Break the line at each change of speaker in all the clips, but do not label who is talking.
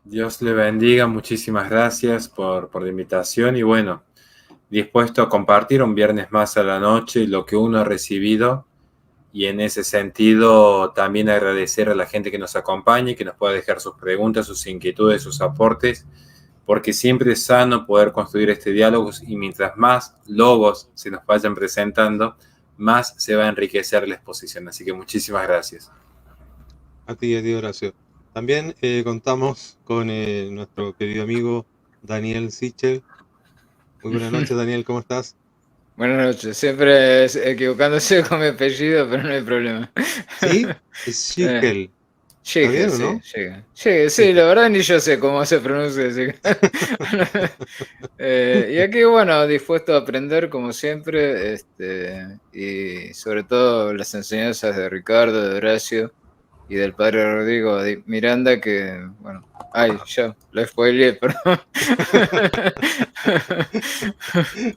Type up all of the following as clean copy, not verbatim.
Dios le bendiga, muchísimas gracias por la invitación y bueno, dispuesto a compartir un viernes más a la noche lo que uno ha recibido y en ese sentido también agradecer a la gente que nos acompaña y que nos pueda dejar sus preguntas, sus inquietudes, sus aportes, porque siempre es sano poder construir este diálogo y mientras más logos se nos vayan presentando, más se va a enriquecer la exposición. Así que muchísimas gracias.
A ti, Horacio. También contamos con nuestro querido amigo Daniel Sichel. Muy buenas noches, Daniel, ¿cómo estás?
Buenas noches, siempre equivocándose con mi apellido, pero no hay problema.
¿Sí? Es
Eh,
Sichel. ¿Está
Llegue,
bien o
sí,
no?
llegue. Llegue, sí, la
Sichel.
verdad ni yo sé cómo se pronuncia. Así que y aquí, bueno, dispuesto a aprender como siempre, y sobre todo las enseñanzas de Ricardo, de Horacio y del padre Rodrigo Miranda, que, bueno, ay, ya, lo spoileé, perdón.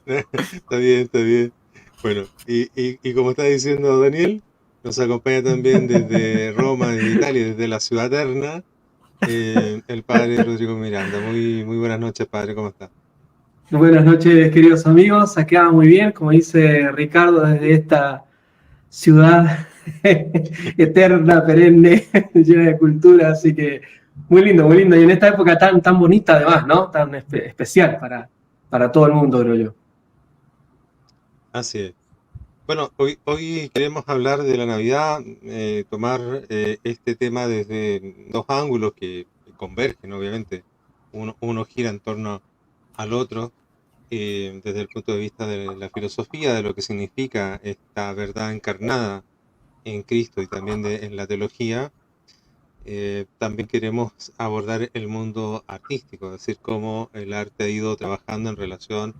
Está bien, está bien. Bueno, y como está diciendo Daniel, nos acompaña también desde Roma, desde Italia, desde la ciudad eterna, el padre Rodrigo Miranda. Muy buenas noches, padre, ¿cómo está?
Buenas noches, queridos amigos. Acá muy bien, como dice Ricardo, desde esta ciudad eterna, perenne, llena de cultura. Así que muy lindo, muy lindo. Y en esta época tan bonita, además, ¿no? Tan especial para todo el mundo, creo yo.
Así es. Bueno, hoy queremos hablar de la Navidad, tomar este tema desde dos ángulos que convergen, obviamente. Uno gira en torno al otro, desde el punto de vista de la filosofía, de lo que significa esta verdad encarnada en Cristo y también en la teología. También queremos abordar el mundo artístico, es decir, cómo el arte ha ido trabajando en relación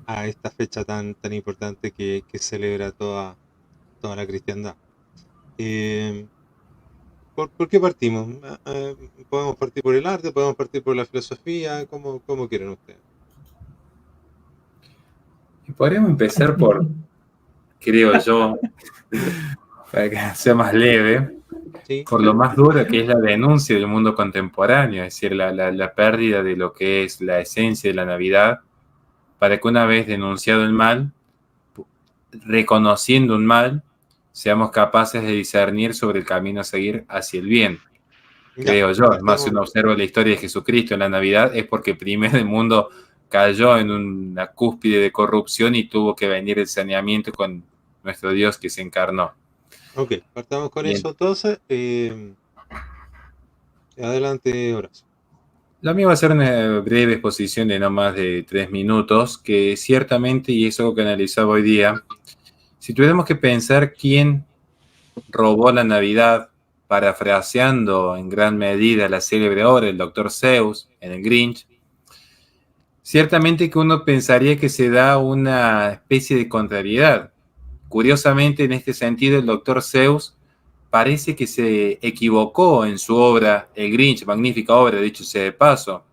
a esta fecha tan importante que celebra toda la cristiandad. Eh, ¿por qué partimos? ¿Podemos partir por el arte? ¿Podemos partir por la filosofía? ¿Cómo quieren ustedes?
Y podríamos empezar por, creo yo, para que sea más leve,
Sí,
por lo más duro que es la denuncia del mundo contemporáneo, es decir, la pérdida de lo que es la esencia de la Navidad, para que una vez denunciado el mal, reconociendo un mal, seamos capaces de discernir sobre el camino a seguir hacia el bien,
ya,
creo yo. Además, si
partamos.
uno observa la historia de Jesucristo en la Navidad, es porque primero el mundo cayó en una cúspide de corrupción y tuvo que venir el saneamiento con nuestro Dios que se encarnó.
Ok, partamos con
Bien.
eso entonces. Adelante, Horacio.
Lo mío va a ser una breve exposición de no más de 3 minutos, que ciertamente, y es algo que analizaba hoy día, si tuviéramos que pensar quién robó la Navidad, parafraseando en gran medida la célebre obra del Dr. Seuss en el Grinch, ciertamente que uno pensaría que se da una especie de contrariedad. Curiosamente, en este sentido, el Dr. Seuss parece que se equivocó en su obra El Grinch, magnífica obra, dicho sea de paso.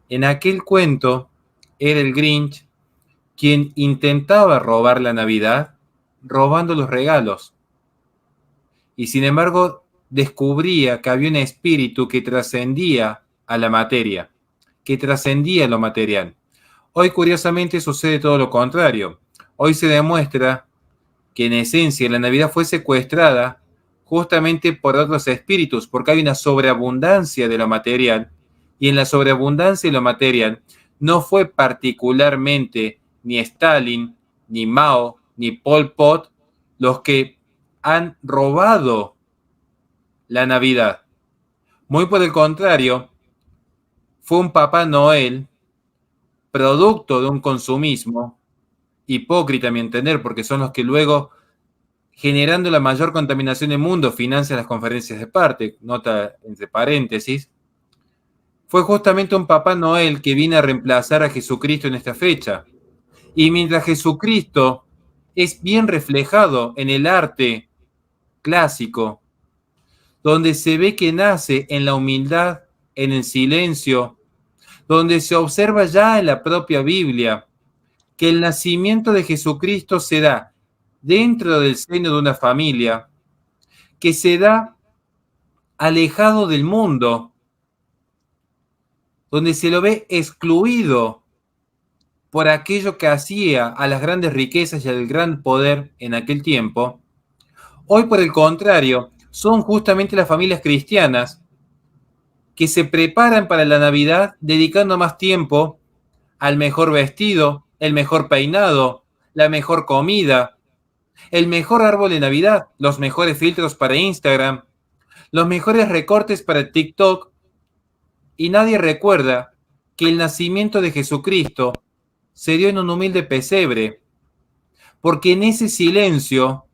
En aquel cuento era el Grinch quien intentaba robar la Navidad robando los regalos. Y sin embargo descubría que había un espíritu que trascendía a la materia, que trascendía lo material. Hoy curiosamente sucede todo lo contrario. Hoy se demuestra que en esencia la Navidad fue secuestrada justamente por otros espíritus, porque hay una sobreabundancia de lo material, y en la sobreabundancia de lo material no fue particularmente ni Stalin, ni Mao, ni Pol Pot los que han robado la Navidad. Muy por el contrario, fue un Papá Noel producto de un consumismo hipócrita, a mi entender, porque son los que luego, generando la mayor contaminación del mundo, financian las conferencias de parte, nota entre paréntesis. Fue justamente un Papá Noel que vino a reemplazar a Jesucristo en esta fecha. Y mientras Jesucristo es bien reflejado en el arte clásico, donde se ve que nace en la humildad, en el silencio, donde se observa ya en la propia Biblia que el nacimiento de Jesucristo se da dentro del seno de una familia, que se da alejado del mundo, donde se lo ve excluido por aquello que hacía a las grandes riquezas y al gran poder en aquel tiempo, hoy por el contrario, son justamente las familias cristianas que se preparan para la Navidad dedicando más tiempo al mejor vestido, el mejor peinado, la mejor comida, el mejor árbol de Navidad, los mejores filtros para Instagram, los mejores recortes para TikTok, y nadie recuerda que el nacimiento de Jesucristo se dio en un humilde pesebre, porque en ese silencio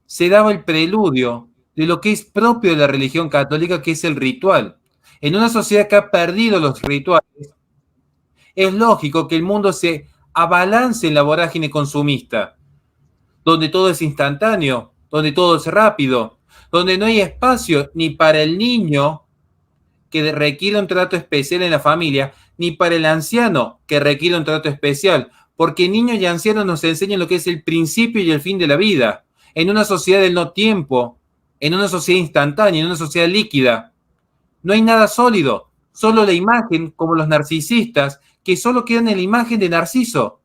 se daba el preludio de lo que es propio de la religión católica, que es el ritual. En una sociedad que ha perdido los rituales, es lógico que el mundo se abalance en la vorágine consumista, donde todo es instantáneo, donde todo es rápido, donde no hay espacio ni para el niño que requiere un trato especial en la familia, ni para el anciano que requiere un trato especial, porque niños y ancianos nos enseñan lo que es el principio y el fin de la vida, en una sociedad del no tiempo, en una sociedad instantánea, en una sociedad líquida. No hay nada sólido, solo la imagen, como los narcisistas, que solo quedan en la imagen de Narciso,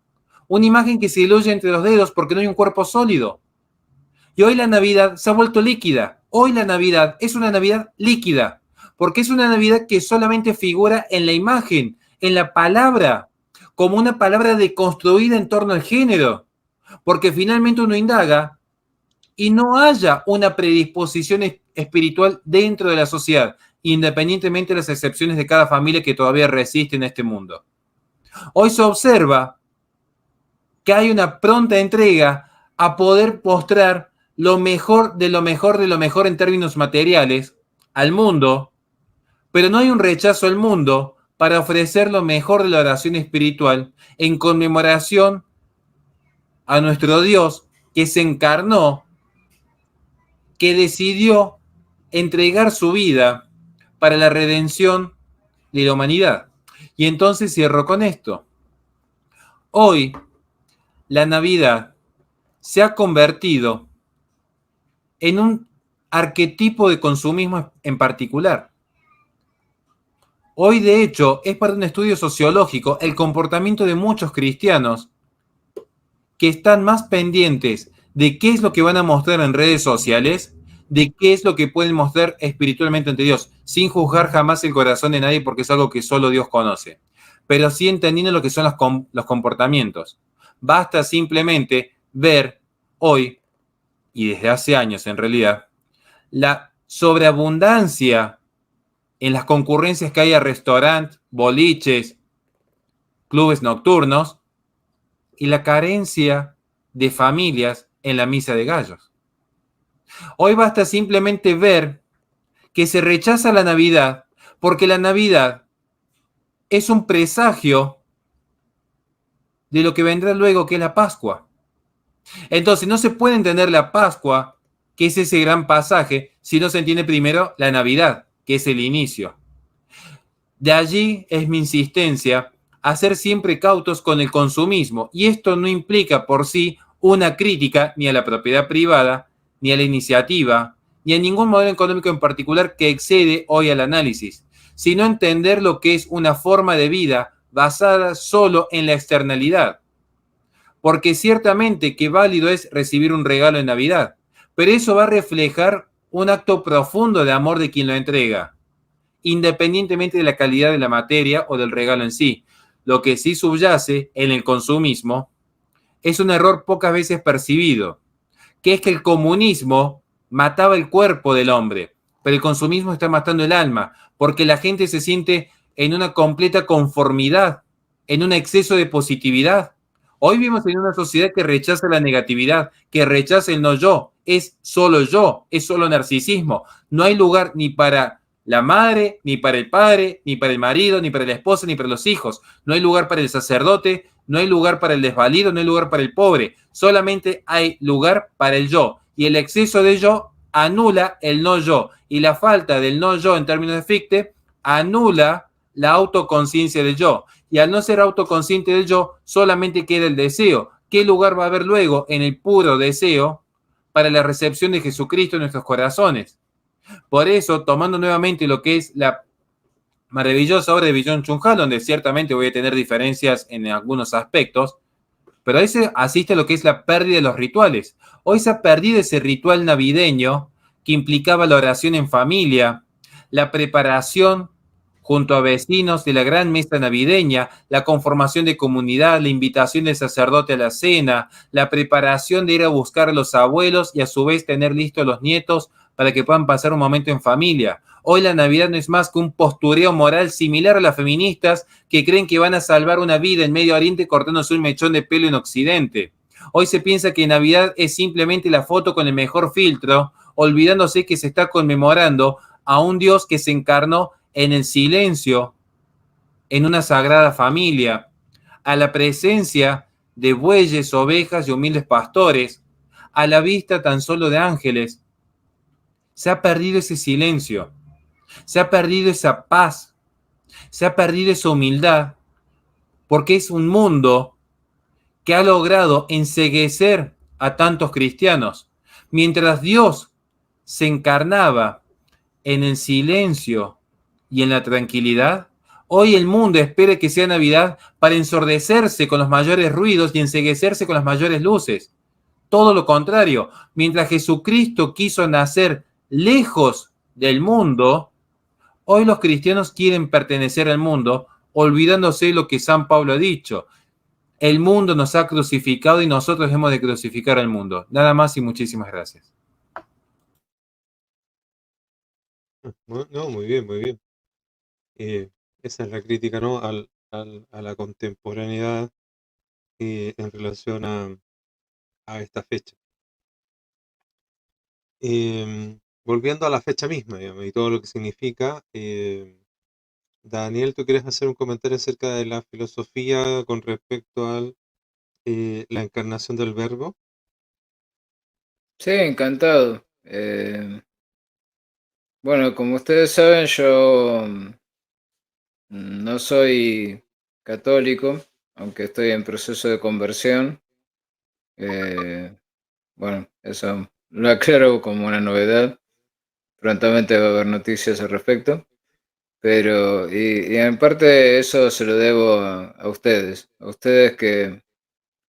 una imagen que se diluye entre los dedos porque no hay un cuerpo sólido. Y hoy la Navidad se ha vuelto líquida. Hoy la Navidad es una Navidad líquida, porque es una Navidad que solamente figura en la imagen, en la palabra, como una palabra deconstruida en torno al género, porque finalmente uno indaga y no haya una predisposición espiritual dentro de la sociedad, independientemente de las excepciones de cada familia que todavía resiste en este mundo. Hoy se observa que hay una pronta entrega a poder mostrar lo mejor de lo mejor de lo mejor en términos materiales al mundo, pero no hay un rechazo al mundo para ofrecer lo mejor de la oración espiritual en conmemoración a nuestro Dios que se encarnó, que decidió entregar su vida para la redención de la humanidad. Y entonces cierro con esto. Hoy, la Navidad se ha convertido en un arquetipo de consumismo en particular. Hoy, de hecho, es para un estudio sociológico el comportamiento de muchos cristianos que están más pendientes de qué es lo que van a mostrar en redes sociales, de qué es lo que pueden mostrar espiritualmente ante Dios, sin juzgar jamás el corazón de nadie porque es algo que solo Dios conoce, pero sí entendiendo lo que son los comportamientos. Basta simplemente ver hoy, y desde hace años en realidad, la sobreabundancia en las concurrencias que hay a restaurantes, boliches, clubes nocturnos, y la carencia de familias en la misa de gallos. Hoy basta simplemente ver que se rechaza la Navidad porque la Navidad es un presagio de lo que vendrá luego, que es la Pascua. Entonces no se puede entender la Pascua, que es ese gran pasaje, si no se entiende primero la Navidad, que es el inicio. De allí es mi insistencia a ser siempre cautos con el consumismo, y esto no implica por sí una crítica ni a la propiedad privada, ni a la iniciativa, ni a ningún modelo económico en particular que excede hoy al análisis, sino entender lo que es una forma de vida basada solo en la externalidad. Porque ciertamente que válido es recibir un regalo en Navidad, pero eso va a reflejar un acto profundo de amor de quien lo entrega, independientemente de la calidad de la materia o del regalo en sí. Lo que sí subyace en el consumismo es un error pocas veces percibido, que es que el comunismo mataba el cuerpo del hombre, pero el consumismo está matando el alma, porque la gente se siente en una completa conformidad, en un exceso de positividad. Hoy vivimos en una sociedad que rechaza la negatividad, que rechaza el no yo, es solo narcisismo. No hay lugar ni para la madre, ni para el padre, ni para el marido, ni para la esposa, ni para los hijos. No hay lugar para el sacerdote, no hay lugar para el desvalido, no hay lugar para el pobre. Solamente hay lugar para el yo. Y el exceso de yo anula el no yo. Y la falta del no yo en términos de Fichte anula la autoconciencia del yo. Y al no ser autoconsciente del yo, solamente queda el deseo. ¿Qué lugar va a haber luego en el puro deseo para la recepción de Jesucristo en nuestros corazones? Por eso, tomando nuevamente lo que es la maravillosa obra de Byung-Chul Han, donde ciertamente voy a tener diferencias en algunos aspectos, pero ahí se asiste a lo que es la pérdida de los rituales. Hoy se ha perdido ese ritual navideño que implicaba la oración en familia, la preparación junto a vecinos de la gran mesa navideña, la conformación de comunidad, la invitación del sacerdote a la cena, la preparación de ir a buscar a los abuelos y a su vez tener listos a los nietos para que puedan pasar un momento en familia. Hoy la Navidad no es más que un postureo moral similar a las feministas que creen que van a salvar una vida en Medio Oriente cortándose un mechón de pelo en Occidente. Hoy se piensa que Navidad es simplemente la foto con el mejor filtro, olvidándose que se está conmemorando a un Dios que se encarnó en el silencio, en una sagrada familia, a la presencia de bueyes, ovejas y humildes pastores, a la vista tan solo de ángeles. Se ha perdido ese silencio, se ha perdido esa paz, se ha perdido esa humildad, porque es un mundo que ha logrado enceguecer a tantos cristianos. Mientras Dios se encarnaba en el silencio y en la tranquilidad, hoy el mundo espera que sea Navidad para ensordecerse con los mayores ruidos y enceguecerse con las mayores luces. Todo lo contrario, mientras Jesucristo quiso nacer lejos del mundo, hoy los cristianos quieren pertenecer al mundo, olvidándose lo que San Pablo ha dicho. El mundo nos ha crucificado y nosotros hemos de crucificar al mundo. Nada más y muchísimas gracias.
No, muy bien, muy bien. Esa es la crítica, ¿no? A la contemporaneidad en relación a esta fecha. Volviendo a la fecha misma, digamos, y todo lo que significa, Daniel, ¿tú quieres hacer un comentario acerca de la filosofía con respecto a la encarnación del verbo?
Sí, encantado. Bueno, como ustedes saben, yo no soy católico, aunque estoy en proceso de conversión. Eh, bueno, eso lo aclaro como una novedad. Prontamente va a haber noticias al respecto. Pero, y en parte eso se lo debo a ustedes que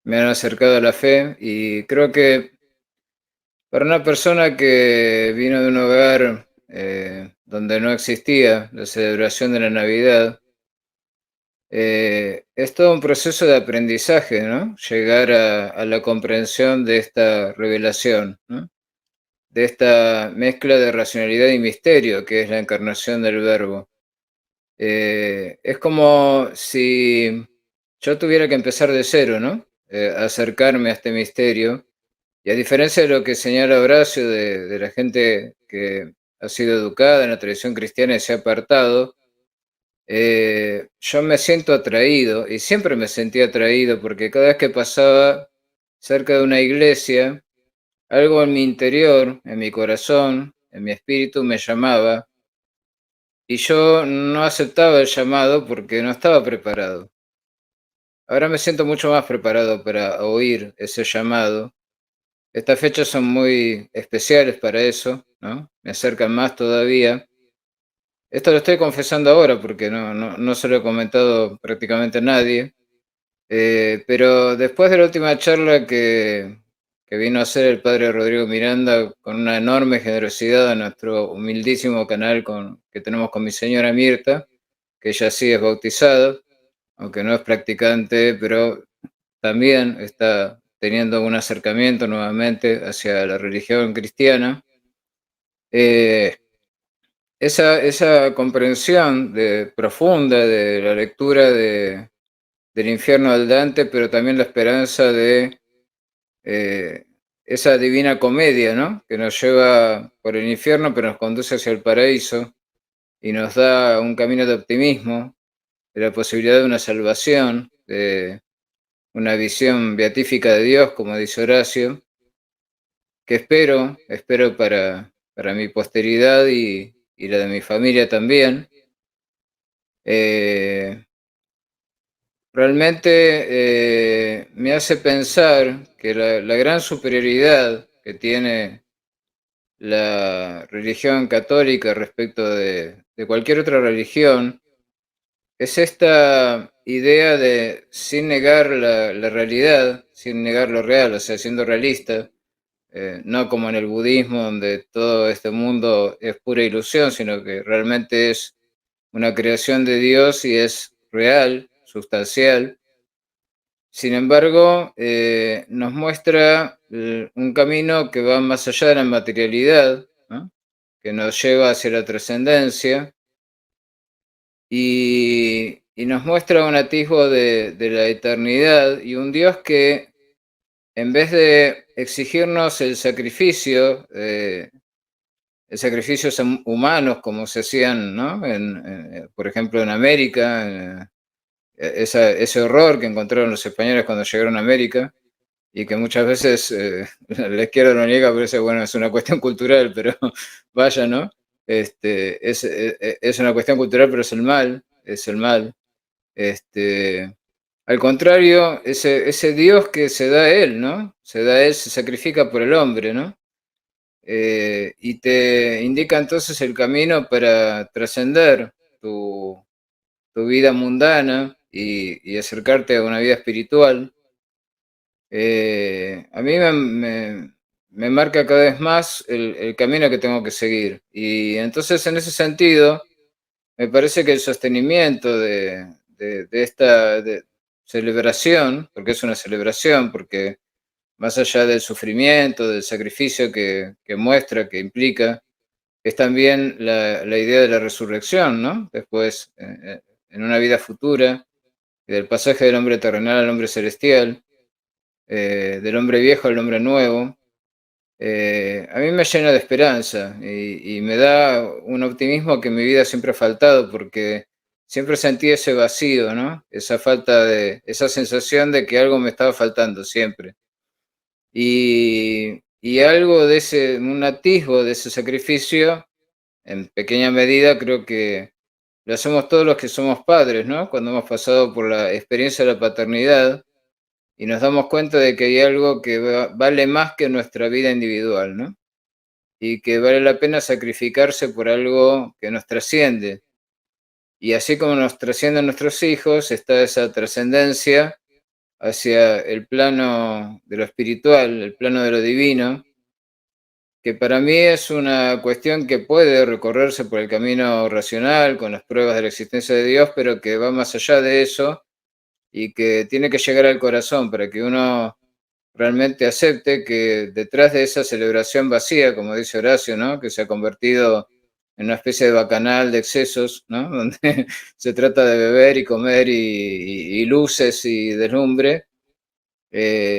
me han acercado a la fe y creo que para una persona que vino de un hogar donde no existía la celebración de la Navidad, es todo un proceso de aprendizaje, ¿no? Llegar a la comprensión de esta revelación, ¿no? De esta mezcla de racionalidad y misterio que es la encarnación del Verbo. Es como si yo tuviera que empezar de cero, ¿no? Acercarme a este misterio. Y a diferencia de lo que señala Horacio de la gente que ha sido educada en la tradición cristiana y se ha apartado, yo me siento atraído y siempre me sentí atraído porque cada vez que pasaba cerca de una iglesia, algo en mi interior, en mi corazón, en mi espíritu me llamaba y yo no aceptaba el llamado porque no estaba preparado. Ahora me siento mucho más preparado para oír ese llamado. Estas fechas son muy especiales para eso, ¿no? Me acercan más todavía. Esto lo estoy confesando ahora porque no se lo he comentado prácticamente a nadie. Pero después de la última charla que vino a hacer el padre Rodrigo Miranda con una enorme generosidad a nuestro humildísimo canal que tenemos con mi señora Mirta, que ella sí es bautizada, aunque no es practicante, pero también está teniendo un acercamiento nuevamente hacia la religión cristiana. Eh, esa comprensión profunda de la lectura del infierno del Dante, pero también la esperanza de eh, esa divina comedia, ¿no? Que nos lleva por el infierno, pero nos conduce hacia el paraíso y nos da un camino de optimismo, de la posibilidad de una salvación, de una visión beatífica de Dios, como dice Horacio, que espero para mi posteridad y la de mi familia también. Eh, Realmente me hace pensar que la gran superioridad que tiene la religión católica respecto de cualquier otra religión es esta idea de, sin negar la realidad, sin negar lo real, o sea, siendo realista, no como en el budismo, donde todo este mundo es pura ilusión, sino que realmente es una creación de Dios y es real, sustancial. Sin embargo, nos muestra un camino que va más allá de la materialidad, ¿no? Que nos lleva hacia la trascendencia y nos muestra un atisbo de la eternidad y un Dios que en vez de exigirnos sacrificios humanos como se hacían, ¿no? Por ejemplo, en América, ese horror que encontraron los españoles cuando llegaron a América y que muchas veces la izquierda lo niega, pero bueno, es una cuestión cultural, pero vaya, ¿no? Es una cuestión cultural, pero es el mal. Al contrario, ese Dios que se da a él, ¿no? Se da a él, se sacrifica por el hombre, ¿no? Y te indica entonces el camino para trascender tu, tu vida mundana y acercarte a una vida espiritual. A mí me marca cada vez más el camino que tengo que seguir. Y entonces en ese sentido, me parece que el sostenimiento de esta celebración, porque es una celebración, porque más allá del sufrimiento, del sacrificio que muestra, que implica, es también la idea de la resurrección, ¿no? Después, en una vida futura, del pasaje del hombre terrenal al hombre celestial, del hombre viejo al hombre nuevo, a mí me llena de esperanza y me da un optimismo que en mi vida siempre ha faltado porque siempre sentí ese vacío, ¿no? Esa falta esa sensación de que algo me estaba faltando siempre. Y algo de un atisbo de ese sacrificio, en pequeña medida, creo que lo hacemos todos los que somos padres, ¿no? Cuando hemos pasado por la experiencia de la paternidad y nos damos cuenta de que hay algo que vale más que nuestra vida individual, ¿no? Y que vale la pena sacrificarse por algo que nos trasciende. Y así como nos trascienden nuestros hijos, está esa trascendencia hacia el plano de lo espiritual, el plano de lo divino, que para mí es una cuestión que puede recorrerse por el camino racional, con las pruebas de la existencia de Dios, pero que va más allá de eso y que tiene que llegar al corazón para que uno realmente acepte que detrás de esa celebración vacía, como dice Horacio, ¿no? Que se ha convertido en una especie de bacanal de excesos, ¿no? Donde se trata de beber y comer y luces y deslumbre.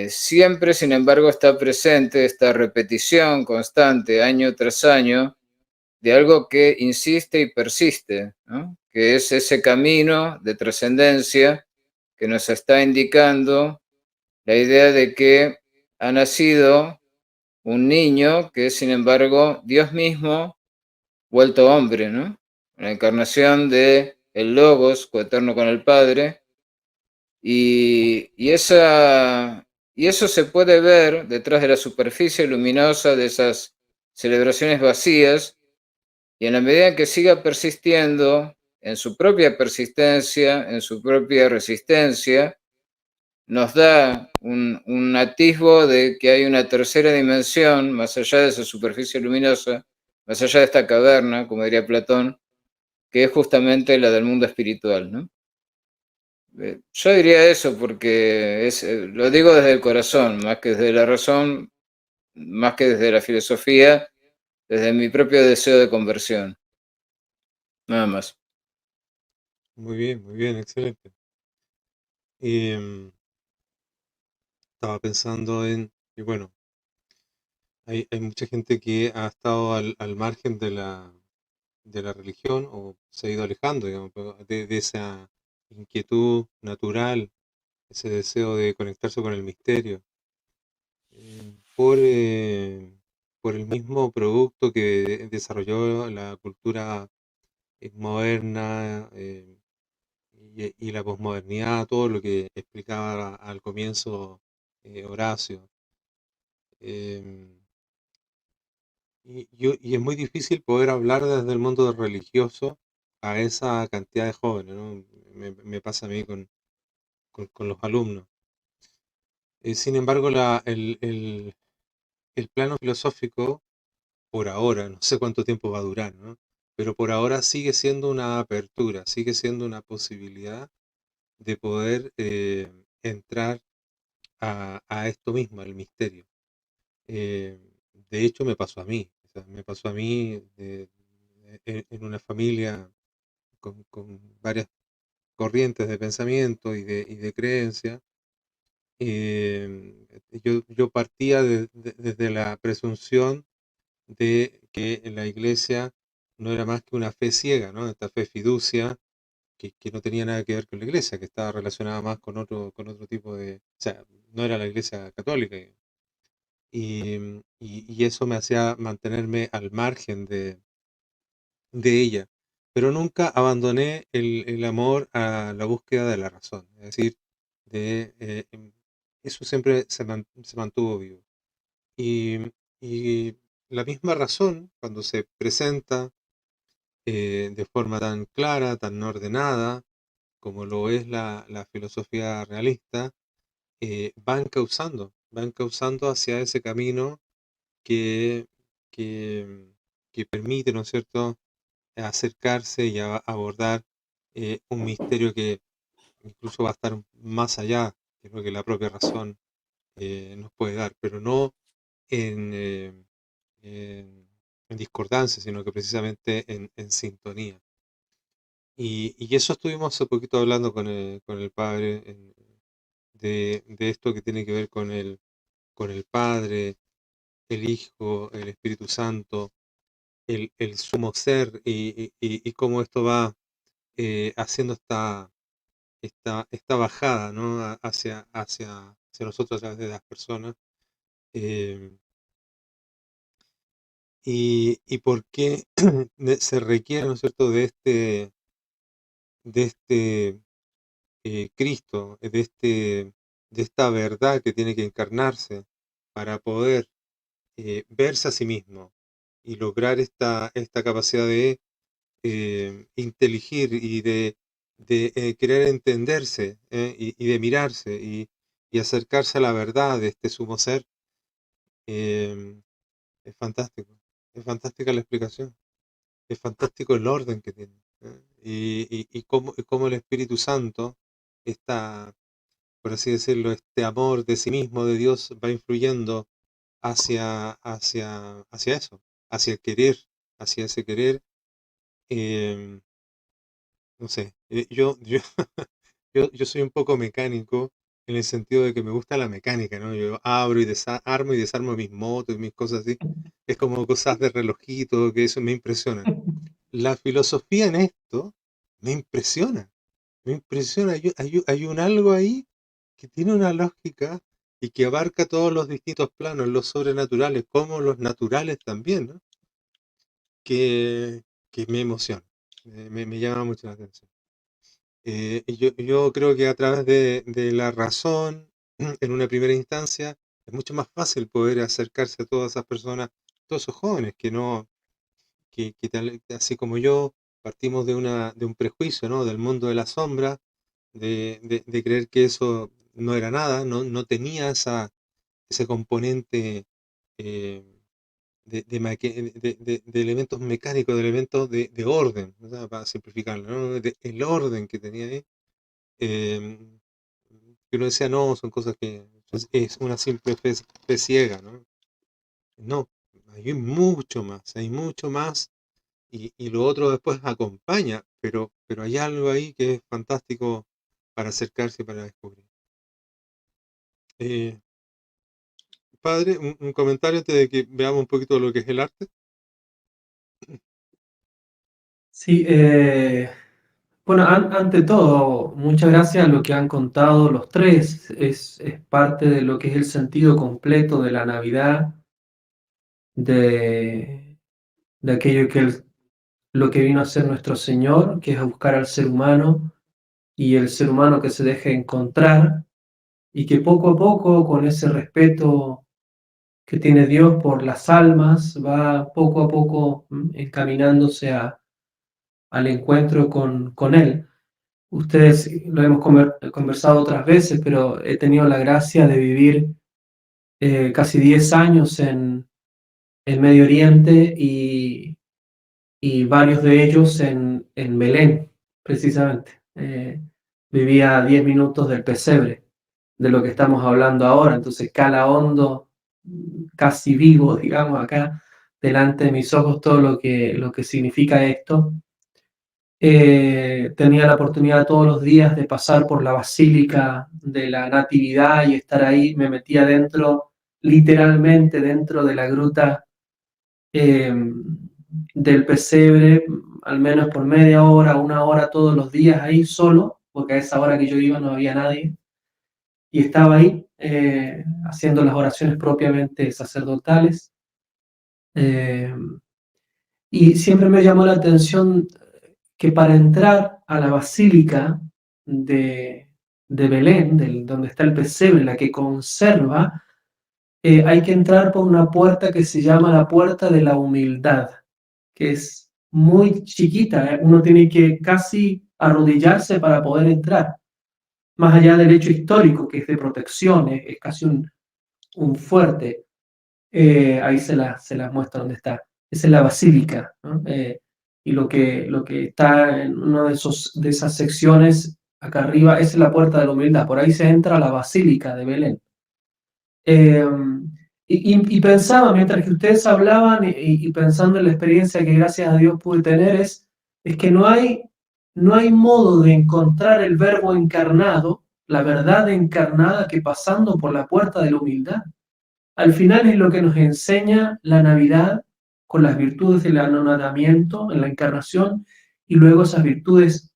Siempre, sin embargo, está presente esta repetición constante, año tras año, de algo que insiste y persiste, ¿no? Que es ese camino de trascendencia que nos está indicando la idea de que ha nacido un niño que es, sin embargo, Dios mismo vuelto hombre, ¿no? La encarnación de el Logos, coeterno con el Padre, y eso se puede ver detrás de la superficie luminosa de esas celebraciones vacías, y en la medida en que siga persistiendo en su propia persistencia, en su propia resistencia, nos da un atisbo de que hay una tercera dimensión, más allá de esa superficie luminosa, más allá de esta caverna, como diría Platón, que es justamente la del mundo espiritual, ¿no? Yo diría eso porque lo digo desde el corazón, más que desde la razón, más que desde la filosofía, desde mi propio deseo de conversión, nada más.
Muy bien, excelente. Estaba pensando y bueno, hay mucha gente que ha estado al margen de la religión o se ha ido alejando, digamos, de esa inquietud natural, ese deseo de conectarse con el misterio, por, por el mismo producto que desarrolló la cultura moderna y la posmodernidad, todo lo que explicaba al comienzo Horacio. Em, y es muy difícil poder hablar desde el mundo religioso a esa cantidad de jóvenes, ¿no? Me pasa a mí con los alumnos. Sin embargo, el plano filosófico, por ahora, no sé cuánto tiempo va a durar, ¿no? Pero por ahora sigue siendo una apertura, sigue siendo una posibilidad de poder entrar a esto mismo, al misterio. Eh, de hecho, me pasó a mí, o sea, me pasó a mí en una familia con varias corrientes de pensamiento y de creencia. Yo partía desde la presunción de que la iglesia no era más que una fe ciega, ¿no? Esta fe fiducia que no tenía nada que ver con la iglesia, que estaba relacionada más con otro tipo de... O sea, no era la iglesia católica. Y eso me hacía mantenerme al margen de ella. Pero nunca abandoné el amor a la búsqueda de la razón. Es decir, eso siempre se mantuvo vivo. Y, y la misma razón, cuando se presenta de forma tan clara, tan ordenada, como lo es la filosofía realista, van causando hacia ese camino que, que, que permite, ¿no es cierto?, acercarse y abordar un misterio que incluso va a estar más allá de lo que la propia razón nos puede dar, pero no en, en discordancia, sino que precisamente en sintonía. Y eso estuvimos hace poquito hablando con el padre de esto que tiene que ver con el Padre, el Hijo, el Espíritu Santo, el sumo ser y cómo esto va haciendo esta bajada, ¿no? Hacia nosotros a través de las personas. eh, y por qué se requiere, ¿no es cierto?, de este Cristo, de esta verdad que tiene que encarnarse para poder verse a sí mismo y lograr esta capacidad de inteligir y de querer entenderse y de mirarse y acercarse a la verdad de este sumo ser. eh, es fantástico, es fantástica la explicación, es fantástico el orden que tiene. Y cómo el Espíritu Santo, esta, por así decirlo, este amor de sí mismo, de Dios, va influyendo hacia eso, hacia el querer, hacia ese querer. em, no sé, yo soy un poco mecánico en el sentido de que me gusta la mecánica, ¿no? Yo armo y desarmo mis motos y mis cosas así. Es como cosas de relojito, que eso me impresiona. La filosofía en esto me impresiona, me impresiona. Hay un algo ahí que tiene una lógica y que abarca todos los distintos planos, los sobrenaturales como los naturales también, ¿no? Que, que me emociona, me llama mucho la atención. Yo creo que a través de la razón, en una primera instancia, es mucho más fácil poder acercarse a todas esas personas, todos esos jóvenes que no, así como yo, partimos de un prejuicio, ¿no? Del mundo de la sombra, de creer que eso no era nada, no tenía ese componente eh, de elementos mecánicos, de elementos de orden, o sea, para simplificarlo, ¿no? El orden que tenía ahí. em, que uno decía, no, son cosas que es una simple fe ciega, ¿no? No, hay mucho más y lo otro después acompaña, pero hay algo ahí que es fantástico para acercarse y para descubrir. Eh, Padre, un comentario antes de que veamos un poquito lo que es el arte.
Sí, bueno, ante todo, muchas gracias a lo que han contado los tres. Es parte de lo que es el sentido completo de la Navidad, de, de aquello lo que vino a ser nuestro Señor, que es a buscar al ser humano y el ser humano que se deje encontrar y que poco a poco, con ese respeto que tiene Dios por las almas, va poco a poco encaminándose a al encuentro con Él. Ustedes lo hemos conversado otras veces, pero he tenido la gracia de vivir casi 10 años en Medio Oriente y varios de ellos en Belén, precisamente. Vivía a 10 minutos del pesebre, de lo que estamos hablando ahora, entonces cala hondo, casi vivo, digamos, acá delante de mis ojos todo lo que significa esto. Tenía la oportunidad todos los días de pasar por la Basílica de la Natividad y estar ahí. Me metía dentro, literalmente dentro de la gruta del pesebre, al menos por media hora, una hora todos los días ahí solo, porque a esa hora que yo iba no había nadie, y estaba ahí haciendo las oraciones propiamente sacerdotales. Y siempre me llamó la atención que para entrar a la basílica de Belén, donde está el pesebre, la que conserva, hay que entrar por una puerta que se llama la puerta de la humildad, que es muy chiquita, uno tiene que casi arrodillarse para poder entrar, más allá del hecho histórico, que es de protección, es casi un fuerte. Ahí se las muestra donde está. Esa es la basílica, ¿no? Y lo que está en una de esas secciones acá arriba, esa es la puerta de la humildad. Por ahí se entra a la basílica de Belén. Y pensaba, mientras que ustedes hablaban y pensando en la experiencia que gracias a Dios pude tener, es que no hay modo de encontrar el verbo encarnado, la verdad encarnada, que pasando por la puerta de la humildad. Al final es lo que nos enseña la Navidad con las virtudes del anonadamiento en la encarnación y luego esas virtudes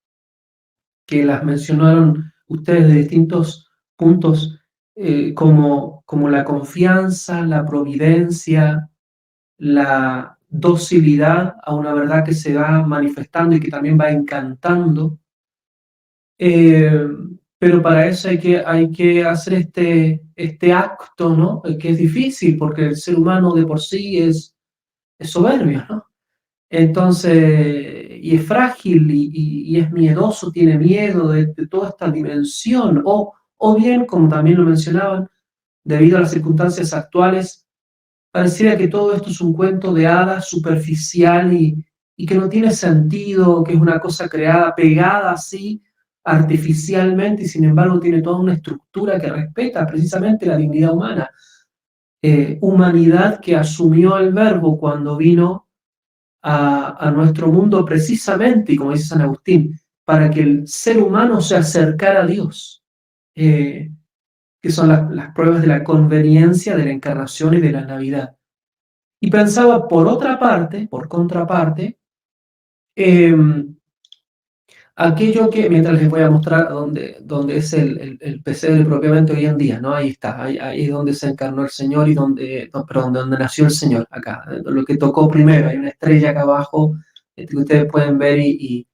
que las mencionaron ustedes de distintos puntos, como la confianza, la providencia, la docilidad a una verdad que se va manifestando y que también va encantando. Pero para eso hay que hacer este acto, ¿no? Que es difícil porque el ser humano de por sí es soberbio, ¿no? Entonces, y es frágil y es miedoso, tiene miedo de toda esta dimensión, o bien, como también lo mencionaban, debido a las circunstancias actuales, pareciera que todo esto es un cuento de hadas superficial y que no tiene sentido, que es una cosa creada, pegada así, artificialmente, y sin embargo tiene toda una estructura que respeta precisamente la dignidad humana. Humanidad que asumió el Verbo cuando vino a nuestro mundo precisamente, y como dice San Agustín, para que el ser humano se acercara a Dios, que son las pruebas de la conveniencia de la encarnación y de la Navidad. Y pensaba, por contraparte, aquello que, mientras les voy a mostrar dónde es el pesebre propiamente hoy en día, ¿no? Ahí está, ahí es donde se encarnó el Señor y donde nació el Señor, acá, lo que tocó primero, hay una estrella acá abajo que ustedes pueden ver y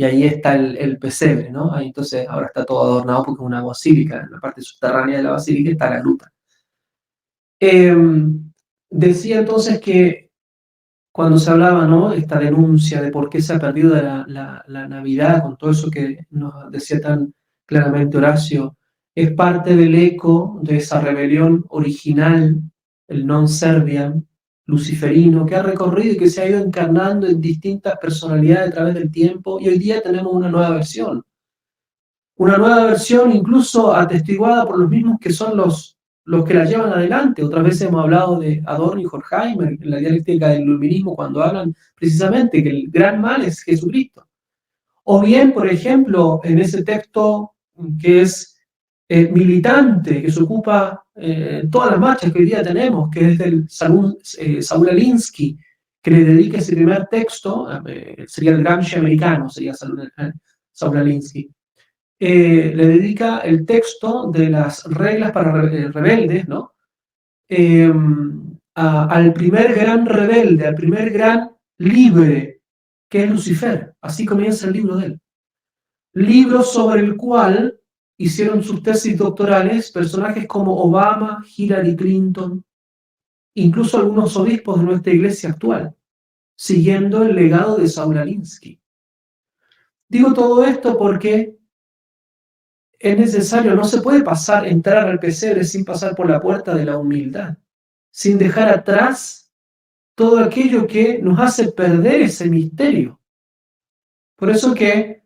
ahí está el pesebre, ¿no? Ahí entonces ahora está todo adornado porque es una basílica, en la parte subterránea de la basílica está la gruta. Decía entonces que cuando se hablaba, ¿no?, esta denuncia de por qué se ha perdido la Navidad, con todo eso que nos decía tan claramente Horacio, es parte del eco de esa rebelión original, el non serviam luciferino, que ha recorrido y que se ha ido encarnando en distintas personalidades a través del tiempo, y hoy día tenemos una nueva versión incluso atestiguada por los mismos que son los que la llevan adelante. Otras veces hemos hablado de Adorno y Horkheimer en la dialéctica del iluminismo, cuando hablan precisamente que el gran mal es Jesucristo. O bien, por ejemplo, en ese texto que es militante, que se ocupa todas las marchas que hoy día tenemos, que es del Saul Alinsky, que le dedica ese primer texto, sería el Gramsci americano, sería Saul Alinsky. Le dedica el texto de las reglas para rebeldes, ¿no? Al primer gran rebelde, al primer gran libre, que es Lucifer. Así comienza el libro de él. Libro sobre el cual hicieron sus tesis doctorales personajes como Obama, Hillary Clinton, incluso algunos obispos de nuestra iglesia actual, siguiendo el legado de Saul Alinsky. Digo todo esto porque es necesario, no se puede entrar al pesebre sin pasar por la puerta de la humildad, sin dejar atrás todo aquello que nos hace perder ese misterio. Por eso que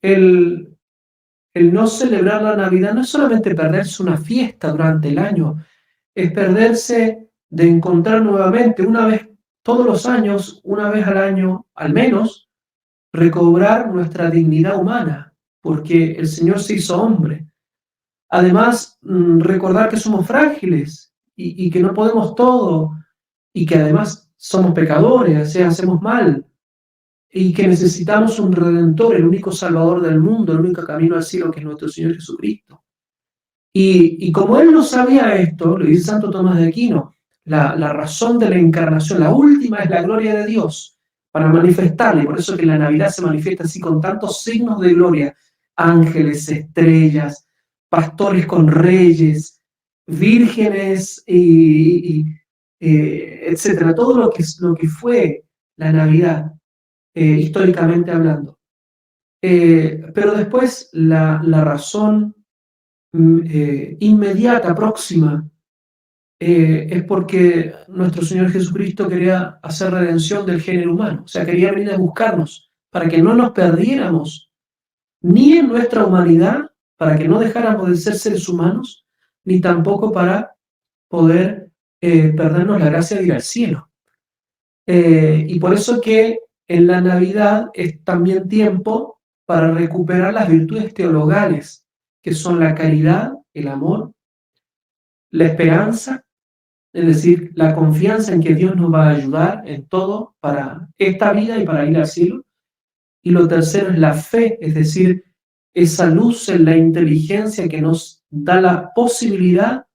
el no celebrar la Navidad no es solamente perderse una fiesta durante el año, es perderse de encontrar nuevamente una vez todos los años, una vez al año al menos, recobrar nuestra dignidad humana, porque el Señor se hizo hombre. Además, recordar que somos frágiles y que no podemos todo, y que además somos pecadores, o sea, hacemos mal, y que necesitamos un Redentor, el único Salvador del mundo, el único camino al cielo, que es nuestro Señor Jesucristo. Y como él no sabía esto, lo dice Santo Tomás de Aquino, la razón de la encarnación, la última es la gloria de Dios, para manifestarle, por eso que la Navidad se manifiesta así con tantos signos de gloria, ángeles, estrellas, pastores con reyes, vírgenes, etcétera, todo lo que fue la Navidad, históricamente hablando. Pero después la razón inmediata, próxima, es porque nuestro Señor Jesucristo quería hacer redención del género humano, o sea, quería venir a buscarnos para que no nos perdiéramos ni en nuestra humanidad, para que no dejáramos de ser seres humanos, ni tampoco para poder perdernos la gracia de ir al cielo. Y por eso que en la Navidad es también tiempo para recuperar las virtudes teologales, que son la caridad, el amor, la esperanza, es decir, la confianza en que Dios nos va a ayudar en todo para esta vida y para ir al cielo. Y lo tercero es la fe, es decir, esa luz en la inteligencia que nos da la posibilidad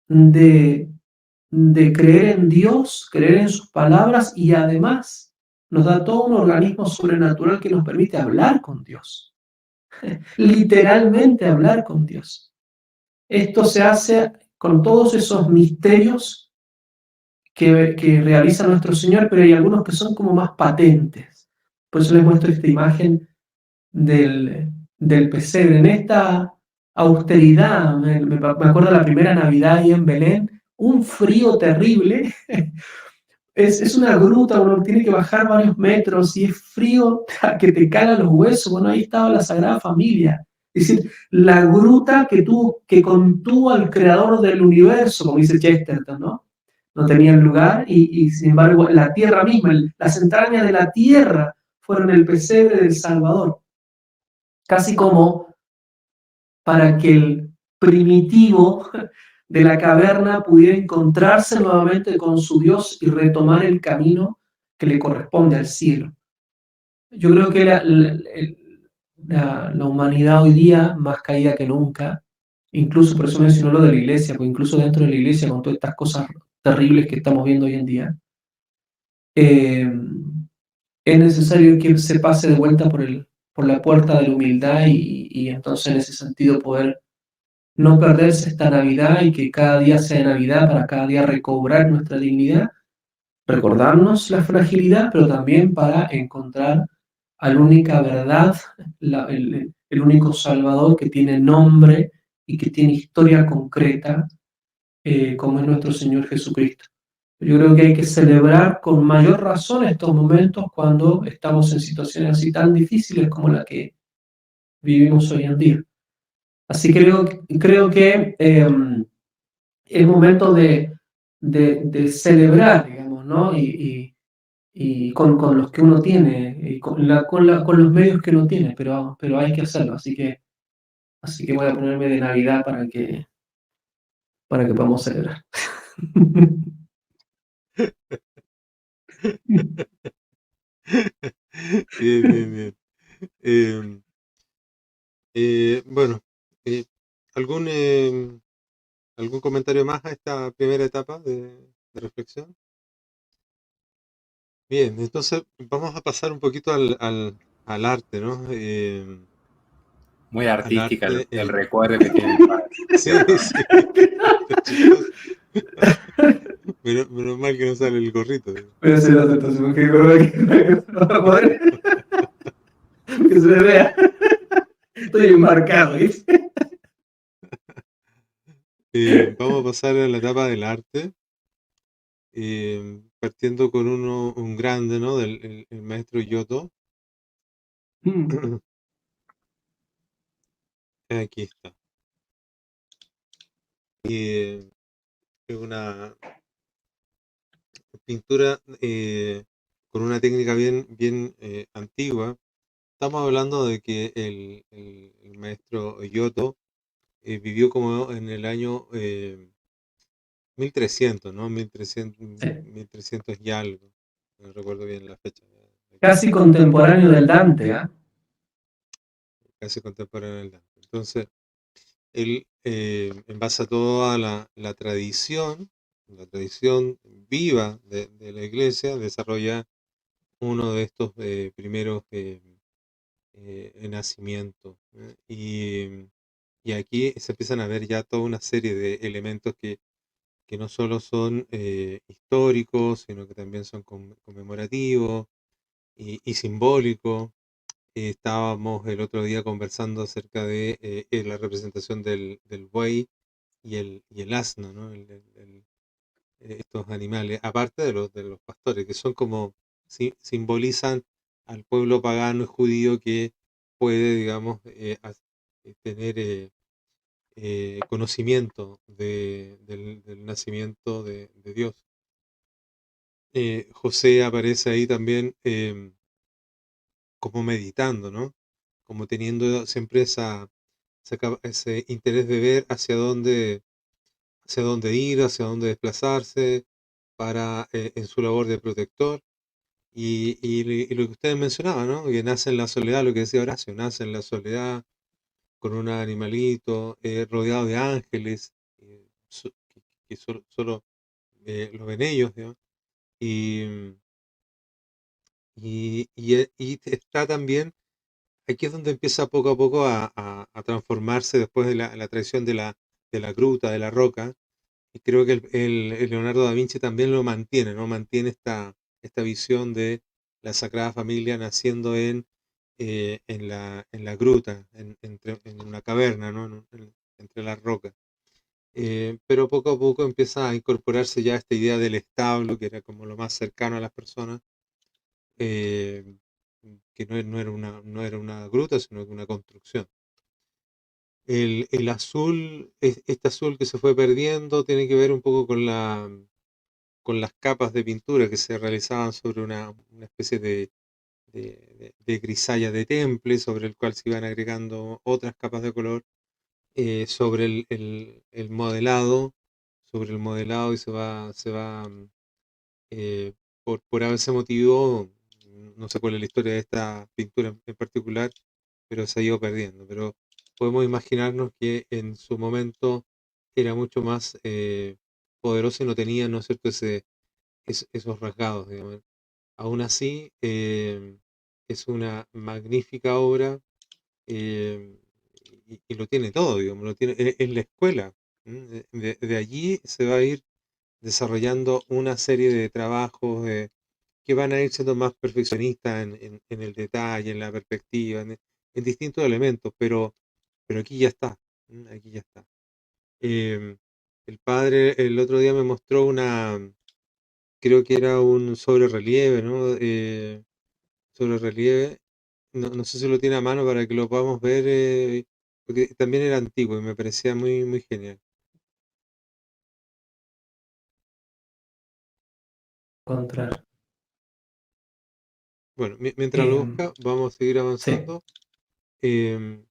de creer en Dios, creer en sus palabras y además nos da todo un organismo sobrenatural que nos permite hablar con Dios, literalmente hablar con Dios. Esto se hace con todos esos misterios que realiza nuestro Señor, pero hay algunos que son como más patentes. Por eso les muestro esta imagen del pesebre. En esta austeridad, me acuerdo la primera Navidad ahí en Belén, un frío terrible. Es una gruta, uno tiene que bajar varios metros y es frío que te cala los huesos. Bueno, ahí estaba la Sagrada Familia. Es decir, la gruta que contuvo al creador del universo, como dice Chesterton, ¿no? No tenían lugar y sin embargo la tierra misma, las entrañas de la tierra fueron el pesebre del Salvador. Casi como para que el primitivo de la caverna pudiera encontrarse nuevamente con su Dios y retomar el camino que le corresponde al cielo. Yo creo que la humanidad hoy día, más caída que nunca, incluso por eso mencionó lo de la iglesia, porque incluso dentro de la iglesia, con todas estas cosas terribles que estamos viendo hoy en día, es necesario que se pase de vuelta por la puerta de la humildad y entonces en ese sentido poder no perderse esta Navidad y que cada día sea Navidad para cada día recobrar nuestra dignidad, recordarnos la fragilidad, pero también para encontrar a la única verdad, el único Salvador que tiene nombre y que tiene historia concreta, como es nuestro Señor Jesucristo. Yo creo que hay que celebrar con mayor razón estos momentos cuando estamos en situaciones así tan difíciles como la que vivimos hoy en día. Así que creo que es momento de celebrar, digamos, ¿no? Y con los que uno tiene, y con los medios que uno tiene, pero hay que hacerlo. Así que voy a ponerme de Navidad para que podamos celebrar.
Bien. Bueno, ¿algún comentario más a esta primera etapa de reflexión? Bien, entonces vamos a pasar un poquito al arte, ¿no?
Muy artística
arte,
el recuerdo que tiene el padre.
Sí. Menos mal que no sale el gorrito.
Voy a hacer entonces, porque Que se vea. Estoy embarcado, ¿viste?
Vamos a pasar a la etapa del arte, partiendo con un grande, ¿no? El maestro Giotto.
Mm.
Aquí está. Es una pintura con una técnica bien antigua. Estamos hablando de que el maestro Giotto vivió como en el año 1300, ¿no? 1300,
Sí.
1300 y algo. No recuerdo bien la fecha.
Casi contemporáneo del Dante, ¿ah?
Casi contemporáneo del Dante. Entonces, él, en base a toda la tradición viva de la iglesia, desarrolla uno de estos primeros nacimientos. Y aquí se empiezan a ver ya toda una serie de elementos que no solo son históricos, sino que también son conmemorativos y simbólicos. Estábamos el otro día conversando acerca de la representación del buey y el asno, ¿no? Estos animales, aparte de los pastores, que son como, simbolizan al pueblo pagano y judío que puede, digamos, tener conocimiento del nacimiento de Dios. José aparece ahí también como meditando, ¿no? Como teniendo siempre ese interés de ver hacia dónde ir, hacia dónde desplazarse en su labor de protector. Y lo que ustedes mencionaban, ¿no? Que nace en la soledad, lo que decía Horacio, nace en la soledad, con un animalito, rodeado de ángeles, que solo lo ven ellos, digamos. Y, y está también, aquí es donde empieza poco a poco a transformarse después de la tradición de la gruta, de la roca. Y creo que el Leonardo da Vinci también lo mantiene, ¿no? Mantiene esta visión de la Sagrada Familia naciendo en la gruta, en una caverna, ¿no? Entre las rocas. Pero poco a poco empieza a incorporarse ya esta idea del establo, que era como lo más cercano a las personas, eh, que no era una gruta, sino que una construcción. El azul, este azul que se fue perdiendo, tiene que ver un poco con las capas de pintura que se realizaban sobre una especie de grisalla de temple, sobre el cual se iban agregando otras capas de color, sobre el modelado, y se va eh, por ese motivo, no sé cuál es la historia de esta pintura en particular, pero se ha ido perdiendo. Pero podemos imaginarnos que en su momento era mucho más poderoso y no tenía, ¿no es cierto?, esos rasgados, digamos. Aún así, es una magnífica obra, eh, y lo tiene todo, digamos, lo tiene en la escuela. De allí se va a ir desarrollando una serie de trabajos que van a ir siendo más perfeccionistas en el detalle, en la perspectiva, en distintos elementos, pero aquí ya está, aquí ya está. Em, el padre el otro día me mostró creo que era un sobre relieve, ¿no? Sobre relieve, no sé si lo tiene a mano para que lo podamos ver, porque también era antiguo y me parecía muy, muy genial.
Encontrar.
Bueno, mientras lo busca, vamos a seguir
Sí.
avanzando. Em,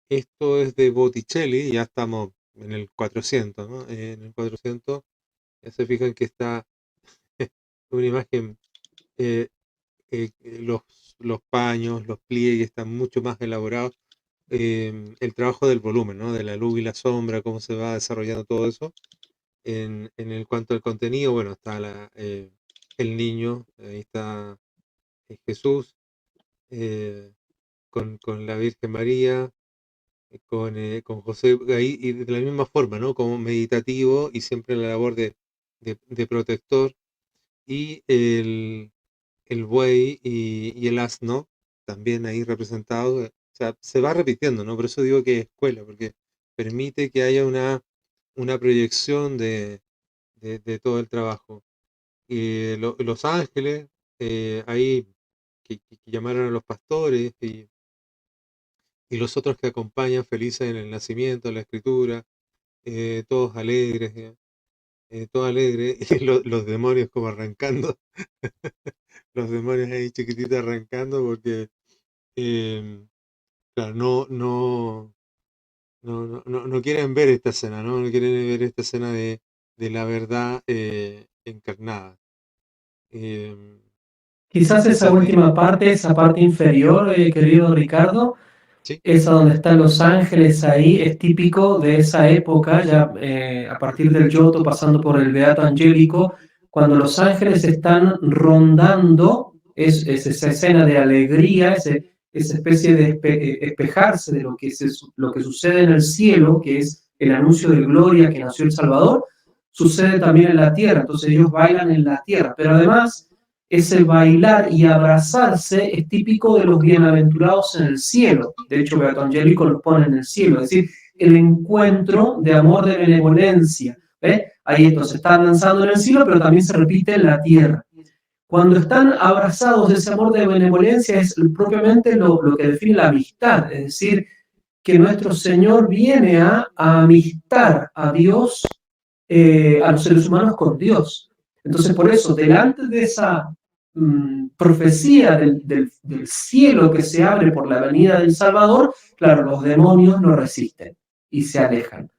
Esto es de Botticelli, ya estamos en el 400, ¿no? En el 400, ya se fijan que está una imagen, eh, los paños, los pliegues están mucho más elaborados. El trabajo del volumen, ¿no? De la luz y la sombra, cómo se va desarrollando todo eso. En el cuanto al contenido, bueno, está el niño, ahí está Jesús, eh, con la Virgen María, con José ahí, y de la misma forma, ¿no? Como meditativo y siempre en la labor de protector. Y el buey y el asno también ahí representado. O sea, se va repitiendo, ¿no? Por eso digo que es escuela, porque permite que haya una proyección de todo el trabajo. Y los ángeles, ahí que llamaron a los pastores y los otros que acompañan felices en el nacimiento, en la escritura, todos alegres, todo alegre, y los demonios como arrancando, los demonios ahí chiquititos arrancando, porque claro, no quieren ver esta escena, ¿no? No quieren ver esta escena de la verdad encarnada.
Quizás esa última parte, esa parte inferior, querido Ricardo,
Sí,
esa donde están los ángeles ahí, es típico de esa época, ya a partir del Giotto, pasando por el Beato Angélico, cuando los ángeles están rondando, es esa escena de alegría, esa especie de espejarse de lo que sucede en el cielo, que es el anuncio de gloria que nació el Salvador, sucede también en la tierra, entonces ellos bailan en la tierra, pero además ese bailar y abrazarse es típico de los bienaventurados en el cielo. De hecho, Beato Angélico los pone en el cielo, es decir, el encuentro de amor, de benevolencia. ¿Ves? Ahí entonces están danzando en el cielo, pero también se repite en la tierra. Cuando están abrazados de ese amor de benevolencia es propiamente lo que define la amistad, es decir, que nuestro Señor viene a amistar a Dios, a los seres humanos con Dios. Entonces, por eso, delante de esa profecía del cielo que se abre por la venida del Salvador, claro, los demonios no resisten y se alejan.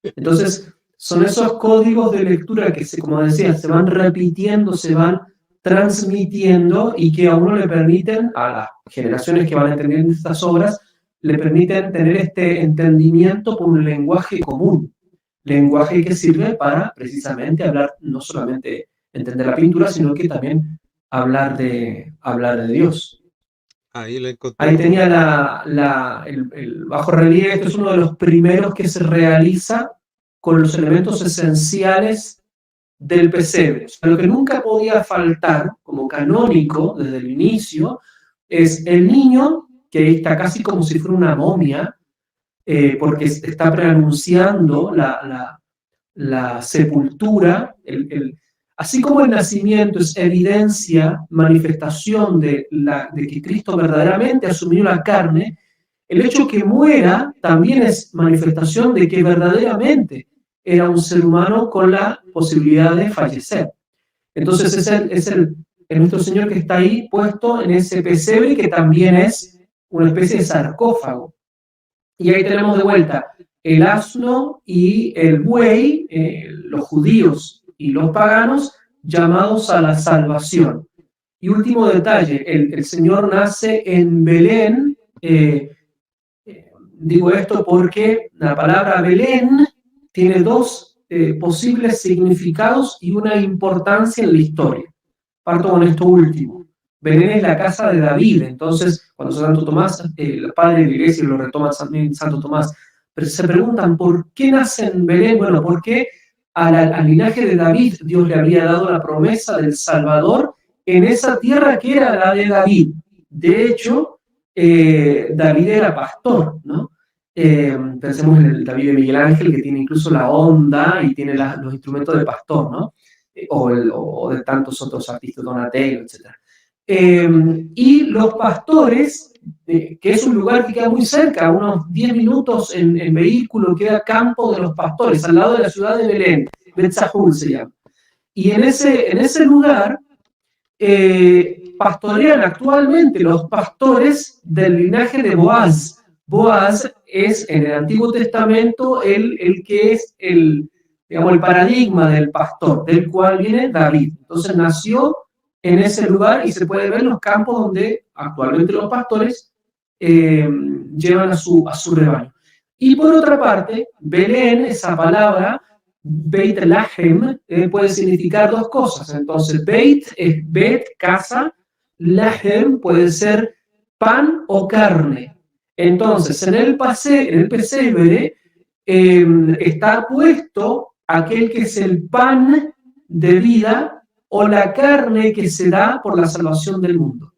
Entonces, son esos códigos de lectura que, como decía, se van repitiendo, se van transmitiendo y que a uno le permiten, a las generaciones que van entendiendo estas obras, le permiten tener este entendimiento por un lenguaje común, lenguaje que sirve para precisamente hablar, no solamente entender la pintura, sino que también hablar de Dios.
ahí la
Ahí
encontramos.
tenía el bajo relieve, este es uno de los primeros que se realiza con los elementos esenciales del pesebre. O sea, lo que nunca podía faltar, como canónico desde el inicio, es el niño, que está casi como si fuera una momia, porque está preanunciando la sepultura, así como el nacimiento es evidencia, manifestación de que Cristo verdaderamente asumió la carne, el hecho que muera también es manifestación de que verdaderamente era un ser humano con la posibilidad de fallecer. Entonces es el nuestro Señor que está ahí puesto en ese pesebre que también es una especie de sarcófago. Y ahí tenemos de vuelta el asno y el buey, los judíos y los paganos, llamados a la salvación. Y último detalle, el Señor nace en Belén. Digo esto porque la palabra Belén tiene dos posibles significados y una importancia en la historia. Parto con esto último. Belén es la casa de David, entonces cuando Santo Tomás, el padre de la iglesia, lo retoma Santo Tomás, pero se preguntan ¿por qué nace en Belén? Bueno, porque al linaje de David Dios le había dado la promesa del Salvador en esa tierra que era la de David. De hecho, David era pastor, ¿no? Pensemos en el David de Miguel Ángel, que tiene incluso la onda y tiene los instrumentos de pastor, ¿no? O de tantos otros artistas, Donatello, etc. Y los pastores, que es un lugar que queda muy cerca, unos 10 minutos en vehículo, queda Campo de los Pastores, al lado de la ciudad de Belén, Betzahul se llama. Y en ese lugar pastorean actualmente los pastores del linaje de Boaz. Boaz es en el Antiguo Testamento el que es digamos, el paradigma del pastor, del cual viene David. Entonces nació en ese lugar y se puede ver los campos donde actualmente los pastores llevan a su rebaño. Y por otra parte, Belén, esa palabra, Beit Lahem, puede significar dos cosas. Entonces, Beit es Bet, casa, Lahem puede ser pan o carne. Entonces, en el pesebre está puesto aquel que es el pan de vida o la carne que se da por la salvación del mundo.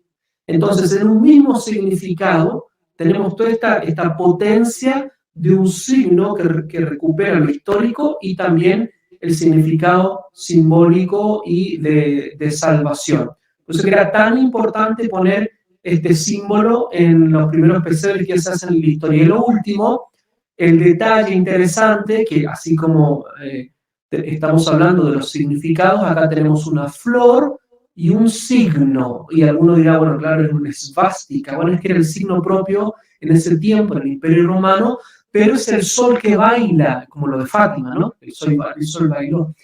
Entonces, en un mismo significado, tenemos toda esta potencia de un signo que recupera lo histórico y también el significado simbólico y de salvación. Por eso que era tan importante poner este símbolo en los primeros pesebres que se hacen en la historia. Y lo último, el detalle interesante, que así como estamos hablando de los significados, acá tenemos una flor y un signo, y alguno dirá, bueno, claro, es una esvástica, bueno, es que era el signo propio en ese tiempo, en el Imperio Romano, pero es el sol que baila, como lo de Fátima, ¿no? El sol bailó.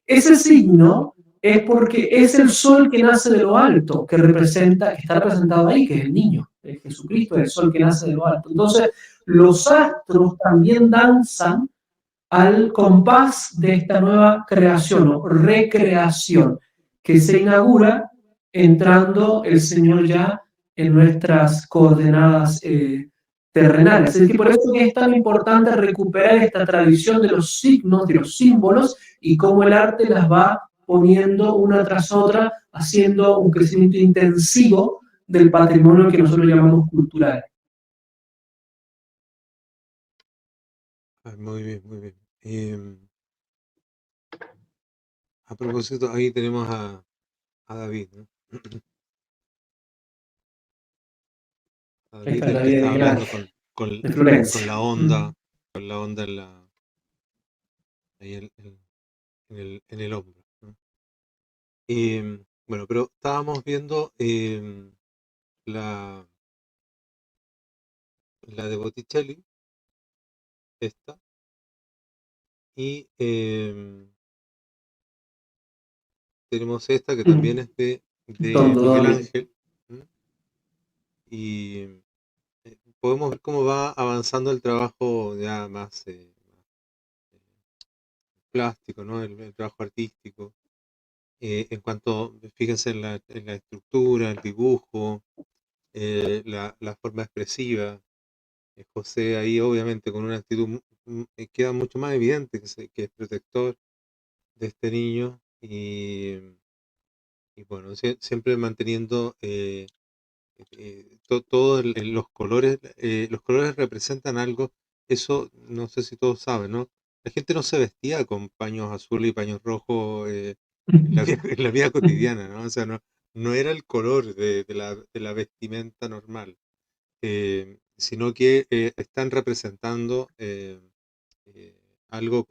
Ese signo es porque es el sol que nace de lo alto, que está representado ahí, que es el niño, es Jesucristo, es el sol que nace de lo alto. Entonces, los astros también danzan al compás de esta nueva creación o recreación que se inaugura entrando el Señor ya en nuestras coordenadas terrenales. Es que por eso es tan importante recuperar esta tradición de los signos, de los símbolos, y cómo el arte las va poniendo una tras otra, haciendo un crecimiento intensivo del patrimonio que nosotros llamamos cultural.
Muy bien, muy bien. A propósito, ahí tenemos a David, ¿no? A David, el que está hablando con la onda, ahí en el hombro, ¿no? Bueno, pero estábamos viendo la de Botticelli, esta, y tenemos esta que también es de Miguel Ángel, ¿no? Y podemos ver cómo va avanzando el trabajo ya más plástico, ¿no? El trabajo artístico. En cuanto, fíjense en la estructura, el dibujo, la forma expresiva. José ahí obviamente con una actitud queda mucho más evidente que es protector de este niño y bueno, siempre manteniendo todos los colores representan algo. Eso no sé si todos saben, ¿no? La gente no se vestía con paños azules y paños rojos en la vida cotidiana, ¿no? O sea, no era el color de la vestimenta normal, sino que están representando algo,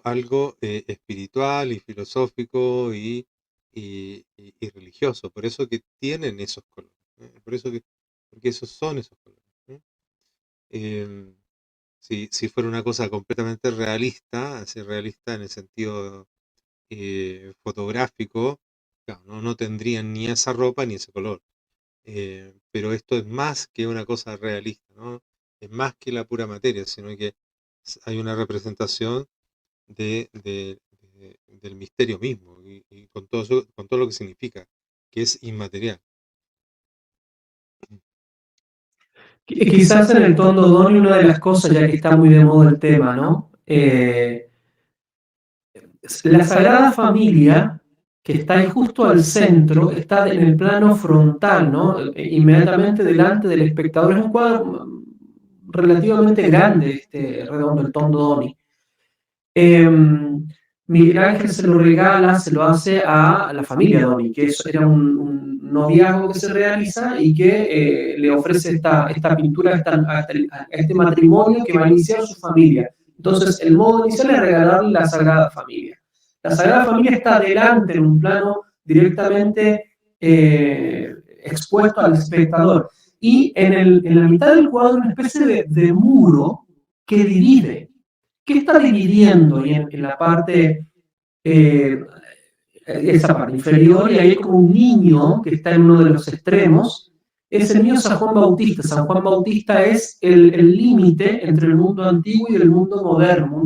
algo espiritual y filosófico y religioso. Por eso que tienen esos colores, porque esos son esos colores, ¿no? Si fuera una cosa completamente realista, así realista en el sentido fotográfico, claro, no tendrían ni esa ropa ni ese color. Pero esto es más que una cosa realista, ¿no? Es más que la pura materia, sino que hay una representación del misterio mismo y con todo lo que significa, que es inmaterial.
Quizás en el Tondo Doni una de las cosas, ya que está muy de moda el tema, ¿no? La Sagrada Familia, que está ahí justo al centro, está en el plano frontal, ¿no? Inmediatamente delante del espectador. Es un cuadro relativamente grande, redondo, el Tondo Doni. Miguel Ángel se lo regala, se lo hace a la familia Doni, que era un noviazgo que se realiza y que le ofrece esta pintura a este matrimonio que va a iniciar su familia. Entonces, el modo inicial es regalarle la Sagrada Familia. La Sagrada Familia está delante en un plano directamente expuesto al espectador. Y en la mitad del cuadro una especie de muro que divide. ¿Qué está dividiendo? Y en la parte, esa parte inferior, y ahí hay como un niño que está en uno de los extremos, es el niño San Juan Bautista. San Juan Bautista es el límite entre el mundo antiguo y el mundo moderno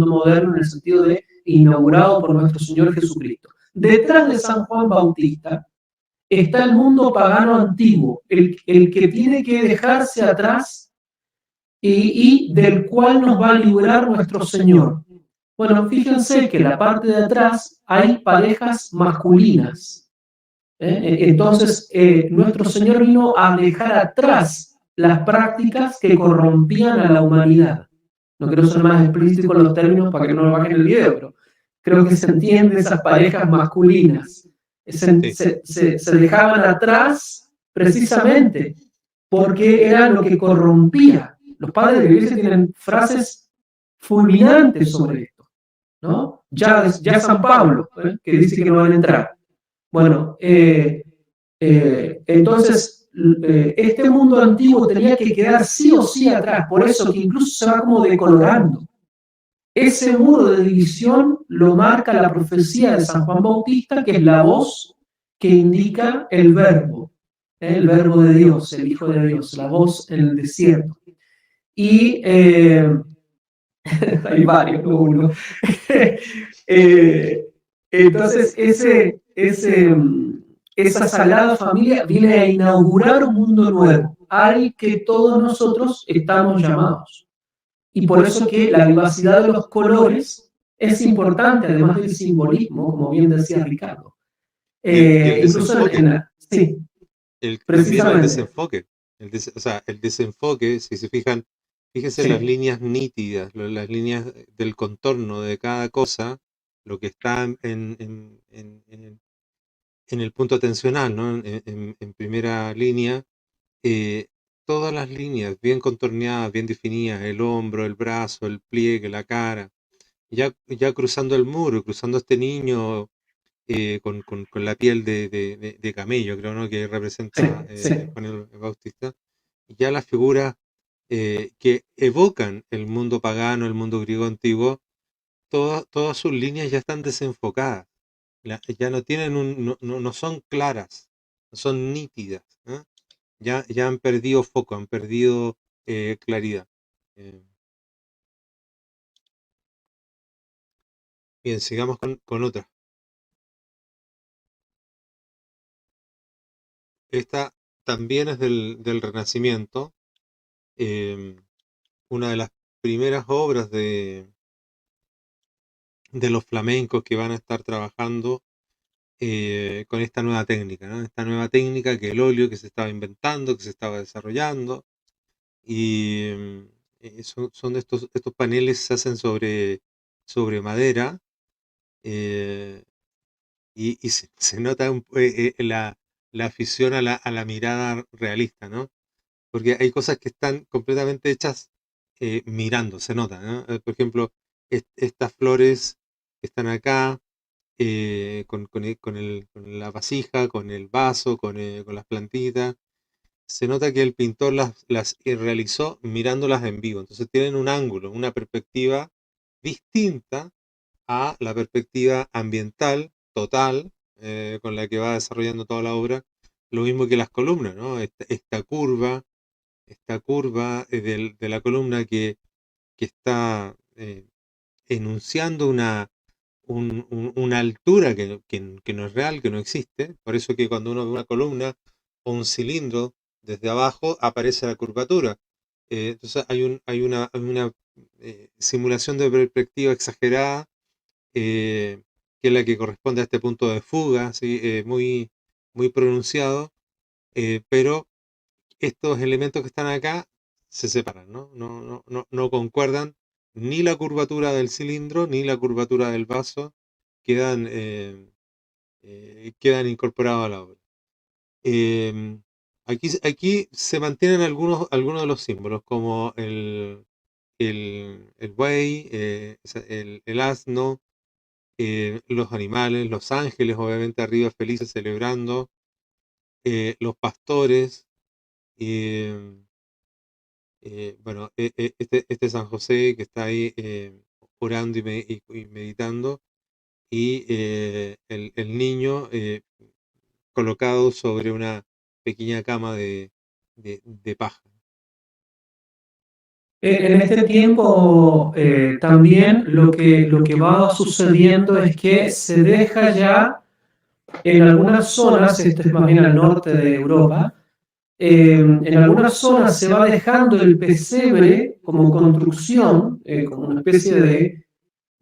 en el sentido de inaugurado por nuestro Señor Jesucristo. Detrás de San Juan Bautista está el mundo pagano antiguo, el que tiene que dejarse atrás y del cual nos va a librar nuestro Señor. Bueno, fíjense que en la parte de atrás hay parejas masculinas. Entonces, nuestro Señor vino a dejar atrás las prácticas que corrompían a la humanidad. No quiero ser más explícito con los términos para que no me bajen el video, pero creo que se entiende esas parejas masculinas. Se dejaban atrás precisamente porque era lo que corrompía. Los padres de la iglesia tienen frases fulminantes sobre esto, ¿no? Ya San Pablo, que dice que no van a entrar. Bueno, entonces este mundo antiguo tenía que quedar sí o sí atrás, por eso que incluso se va como decolorando. Ese muro de división lo marca la profecía de San Juan Bautista, que es la voz que indica el verbo de Dios, el Hijo de Dios, la voz en el desierto. Y hay varios, no uno. Entonces, esa Sagrada Familia viene a inaugurar un mundo nuevo, al que todos nosotros estamos llamados. Y por eso que la vivacidad de los colores es importante, además del simbolismo, como bien decía Ricardo. Incluso sí,
precisamente el desenfoque. El desenfoque, si se fijan, fíjense las líneas nítidas, las líneas del contorno de cada cosa, lo que está en el punto atencional, ¿no? En primera línea, todas las líneas bien contorneadas, bien definidas, el hombro, el brazo, el pliegue, la cara, ya cruzando el muro, cruzando este niño con la piel de camello, creo, ¿no? Que representa Juan el Bautista, ya las figuras que evocan el mundo pagano, el mundo griego antiguo, todas sus líneas ya están desenfocadas, ya no tienen no son claras, no son nítidas, ¿eh? Ya han perdido foco, han perdido claridad. Bien, sigamos con otra. Esta también es del Renacimiento, una de las primeras obras de los flamencos que van a estar trabajando con esta nueva técnica, ¿no? Esta nueva técnica que el óleo que se estaba inventando, que se estaba desarrollando, y son estos paneles se hacen sobre madera, y se nota la afición a la mirada realista, ¿no? Porque hay cosas que están completamente hechas mirando, se nota, ¿no? Por ejemplo, estas flores que están acá, con la vasija, con el vaso, con las plantitas, se nota que el pintor las realizó mirándolas en vivo. Entonces tienen un ángulo, una perspectiva distinta a la perspectiva ambiental, total, con la que va desarrollando toda la obra. Lo mismo que las columnas, ¿no? Esta curva de la columna que está enunciando una altura que no es real, que no existe. Por eso que cuando uno ve una columna o un cilindro desde abajo aparece la curvatura. Entonces hay una simulación de perspectiva exagerada, que es la que corresponde a este punto de fuga, ¿sí? Muy, muy pronunciado, pero estos elementos que están acá se separan, ¿no? No concuerdan, ni la curvatura del cilindro ni la curvatura del vaso quedan incorporados a la obra. Aquí se mantienen algunos de los símbolos, como el buey, el asno, los animales, los ángeles, obviamente arriba felices celebrando, los pastores, bueno, este San José que está ahí orando y meditando, y el niño colocado sobre una pequeña cama de paja.
En este tiempo también lo que va sucediendo es que se deja ya en algunas zonas, esto es más bien al norte de Europa, en algunas zonas se va dejando el pesebre como construcción, como una especie de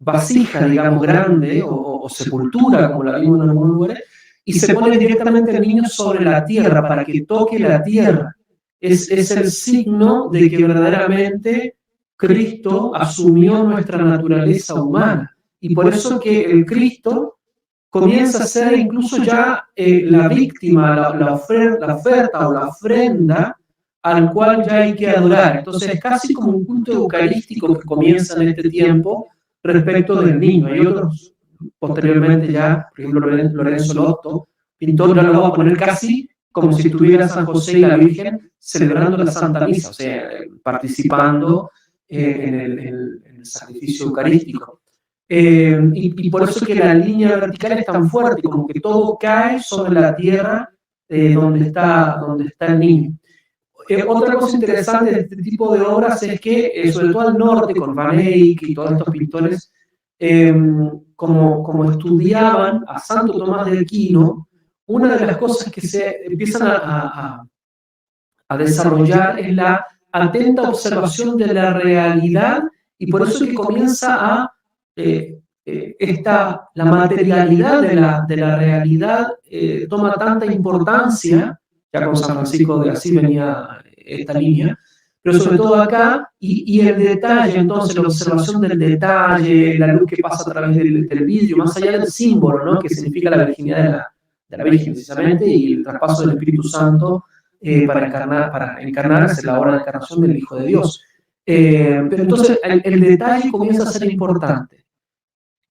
vasija, digamos, grande, o sepultura, como la vimos en algunos lugares, y se pone directamente el niño sobre la tierra para que toque la tierra. Es el signo de que verdaderamente Cristo asumió nuestra naturaleza humana. Y por eso que el Cristo comienza a ser incluso ya la víctima, la oferta o la ofrenda al cual ya hay que adorar. Entonces es casi como un culto eucarístico que comienza en este tiempo respecto del niño. Hay otros, posteriormente ya, por ejemplo, Lorenzo Lotto, pintor, ya lo va a poner casi como si estuviera San José y la Virgen celebrando la Santa Misa, o sea, participando en el sacrificio eucarístico. Y por eso que la línea vertical es tan fuerte, como que todo cae sobre la tierra donde está el niño. Otra cosa interesante de este tipo de obras es que, sobre todo al norte, con Van Eyck y todos estos pintores, como estudiaban a Santo Tomás de Aquino, una de las cosas que se empiezan a desarrollar es la atenta observación de la realidad, y por eso es que comienza a la materialidad de la realidad toma tanta importancia. Ya con San Francisco de Asís venía esta línea, pero sobre todo acá, y el detalle, entonces la observación del detalle, la luz que pasa a través del vidrio, más allá del símbolo, ¿no?, que significa la virginidad de la Virgen precisamente, y el traspaso del Espíritu Santo para encarnarse la hora de encarnación del Hijo de Dios. Pero entonces el detalle comienza a ser importante.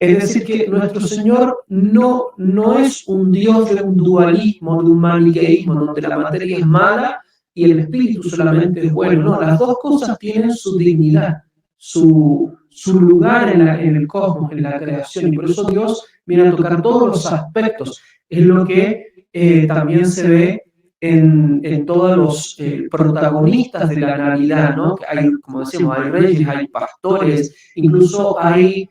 Es decir, que nuestro Señor no es un Dios de un dualismo, de un maniqueísmo, donde la materia es mala y el espíritu solamente es bueno. No, las dos cosas tienen su dignidad, su lugar en el cosmos, en la creación, y por eso Dios viene a tocar todos los aspectos. Es lo que también se ve en todos los protagonistas de la Navidad, ¿no? Hay, como decimos, hay reyes, hay pastores, incluso hay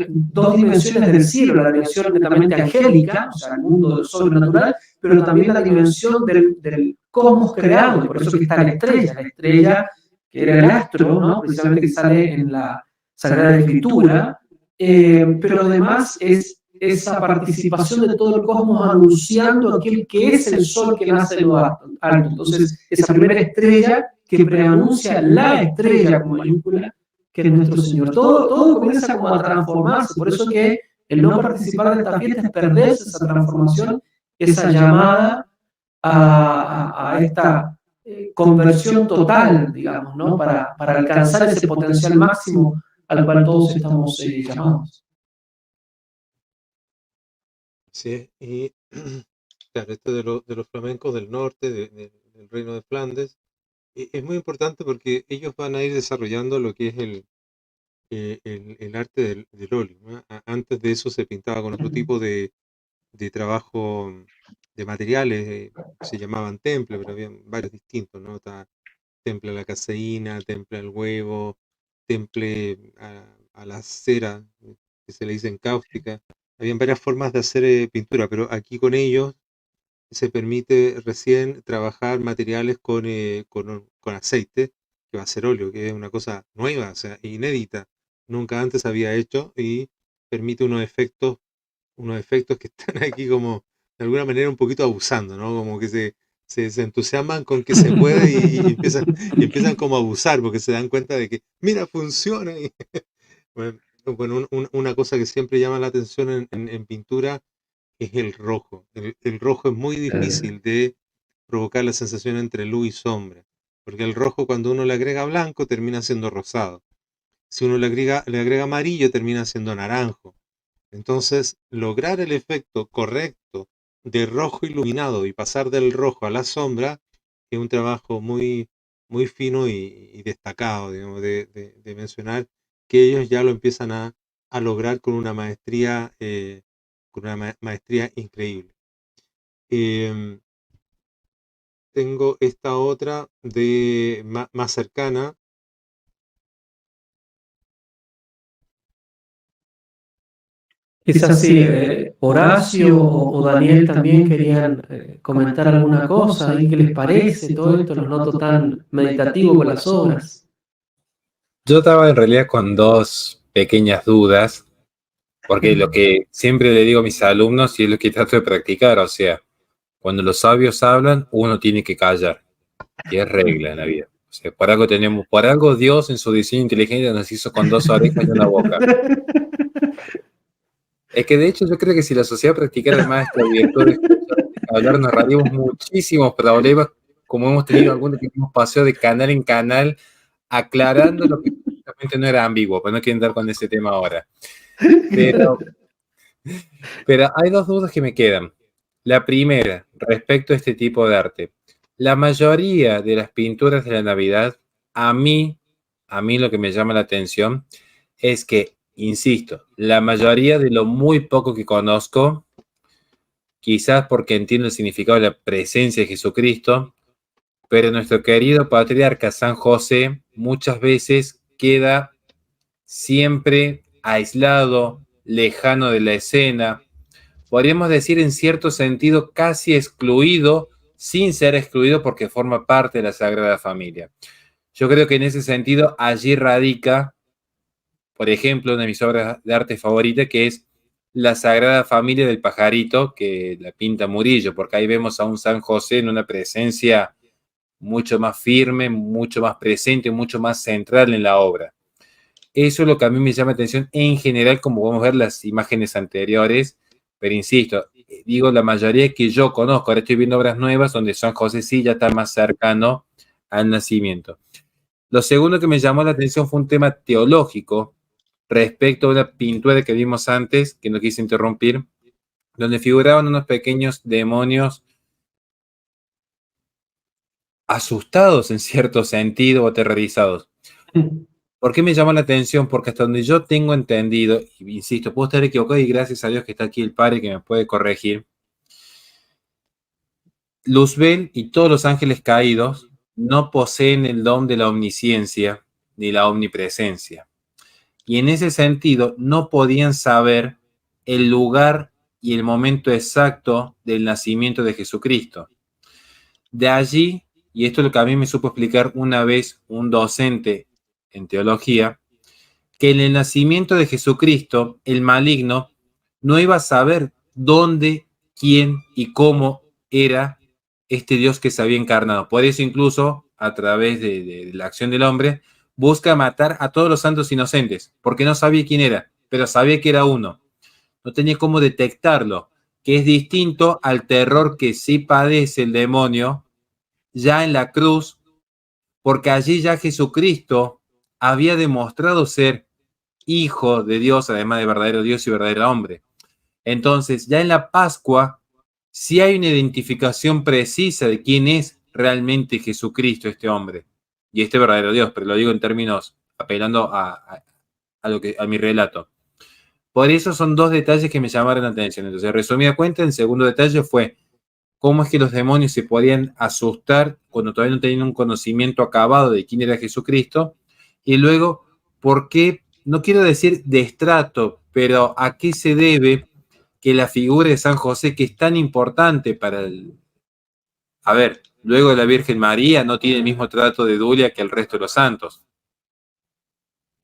dos dimensiones del cielo, la dimensión netamente angélica, o sea, el mundo del sobrenatural, pero también la dimensión del cosmos creado, y por eso que está la estrella que era el astro, ¿no?, precisamente que sale en la Sagrada Escritura, pero además es esa participación de todo el cosmos anunciando aquel que es el sol que nace en lo alto. Entonces, esa primera estrella que preanuncia la estrella con mayúscula, que es nuestro Señor. Todo comienza como a transformarse, por eso que el no participar de esta fiesta es perderse esa transformación, esa llamada a esta conversión total, digamos, ¿no?, para alcanzar ese potencial máximo al cual todos estamos llamados.
Sí, y claro, esto de los flamencos del norte, del reino de Flandes, es muy importante porque ellos van a ir desarrollando lo que es el arte del óleo, ¿no? Antes de eso se pintaba con otro tipo de trabajo de materiales, se llamaban temple, pero había varios distintos, ¿no? Está temple a la caseína, temple al huevo, temple a la cera, que se le dice cáustica. Habían varias formas de hacer pintura, pero aquí con ellos se permite recién trabajar materiales con aceite, que va a ser óleo, que es una cosa nueva, o sea, inédita. Nunca antes había hecho, y permite unos efectos que están aquí como de alguna manera un poquito abusando, ¿no? Como que se entusiasman con que se puede y empiezan como a abusar porque se dan cuenta de que, mira, funciona. Bueno, una cosa que siempre llama la atención en pintura es el rojo. El rojo es muy difícil de provocar la sensación entre luz y sombra, porque el rojo, cuando uno le agrega blanco, termina siendo rosado. Si uno le agrega amarillo, termina siendo naranjo. Entonces, lograr el efecto correcto de rojo iluminado y pasar del rojo a la sombra es un trabajo muy, muy fino y destacado, digamos, de mencionar que ellos ya lo empiezan a lograr con una maestría increíble. Tengo esta otra más cercana.
Es así, Horacio o Daniel también querían comentar alguna cosa, ¿y qué les parece todo esto? Los noto tan meditativos con las obras.
Yo estaba en realidad con dos pequeñas dudas. Porque lo que siempre le digo a mis alumnos y es lo que trato de practicar, o sea, cuando los sabios hablan, uno tiene que callar. Y es regla en la vida. O sea, por algo Dios en su diseño inteligente nos hizo con 2 orejas y una boca. Es que de hecho yo creo que si la sociedad practicara más esta virtud de hablar, nos ahorraríamos muchísimos problemas, como hemos tenido algunos que hemos pasado de canal en canal, aclarando lo que realmente no era ambiguo, pero no quiero entrar con ese tema ahora. Pero hay 2 dudas que me quedan. La primera, respecto a este tipo de arte. La mayoría de las pinturas de la Navidad, a mí lo que me llama la atención es que, insisto, la mayoría de lo muy poco que conozco, quizás porque entiendo el significado de la presencia de Jesucristo, pero nuestro querido patriarca San José muchas veces queda siempre aislado, lejano de la escena, podríamos decir en cierto sentido casi excluido, sin ser excluido porque forma parte de la Sagrada Familia. Yo creo que en ese sentido allí radica, por ejemplo, una de mis obras de arte favoritas, que es La Sagrada Familia del Pajarito, que la pinta Murillo, porque ahí vemos a un San José en una presencia mucho más firme, mucho más presente, mucho más central en la obra. Eso es lo que a mí me llama la atención en general, como podemos ver las imágenes anteriores, pero insisto, digo la mayoría que yo conozco, ahora estoy viendo obras nuevas donde San José sí ya está más cercano al nacimiento. Lo segundo que me llamó la atención fue un tema teológico respecto a una pintura que vimos antes, que no quise interrumpir, donde figuraban unos pequeños demonios asustados en cierto sentido o aterrorizados. ¿Por qué me llama la atención? Porque hasta donde yo tengo entendido, y insisto, puedo estar equivocado y gracias a Dios que está aquí el Padre que me puede corregir, Luzbel y todos los ángeles caídos no poseen el don de la omnisciencia ni la omnipresencia. Y en ese sentido no podían saber el lugar y el momento exacto del nacimiento de Jesucristo. De allí, y esto es lo que a mí me supo explicar una vez un docente en teología, que en el nacimiento de Jesucristo, el maligno no iba a saber dónde, quién y cómo era este Dios que se había encarnado. Por eso incluso, a través de la acción del hombre, busca matar a todos los santos inocentes, porque no sabía quién era, pero sabía que era uno. No tenía cómo detectarlo, que es distinto al terror que sí padece el demonio ya en la cruz, porque allí ya Jesucristo había demostrado ser hijo de Dios, además de verdadero Dios y verdadero hombre. Entonces, ya en la Pascua, sí hay una identificación precisa de quién es realmente Jesucristo, este hombre, y este verdadero Dios, pero lo digo en términos apelando a mi relato. Por eso son 2 detalles que me llamaron la atención. Entonces, resumida cuenta, el segundo detalle fue cómo es que los demonios se podían asustar cuando todavía no tenían un conocimiento acabado de quién era Jesucristo, y luego, ¿por qué? No quiero decir de estrato, pero ¿a qué se debe que la figura de San José, que es tan importante para luego de la Virgen María, no tiene el mismo trato de Dulia que el resto de los santos?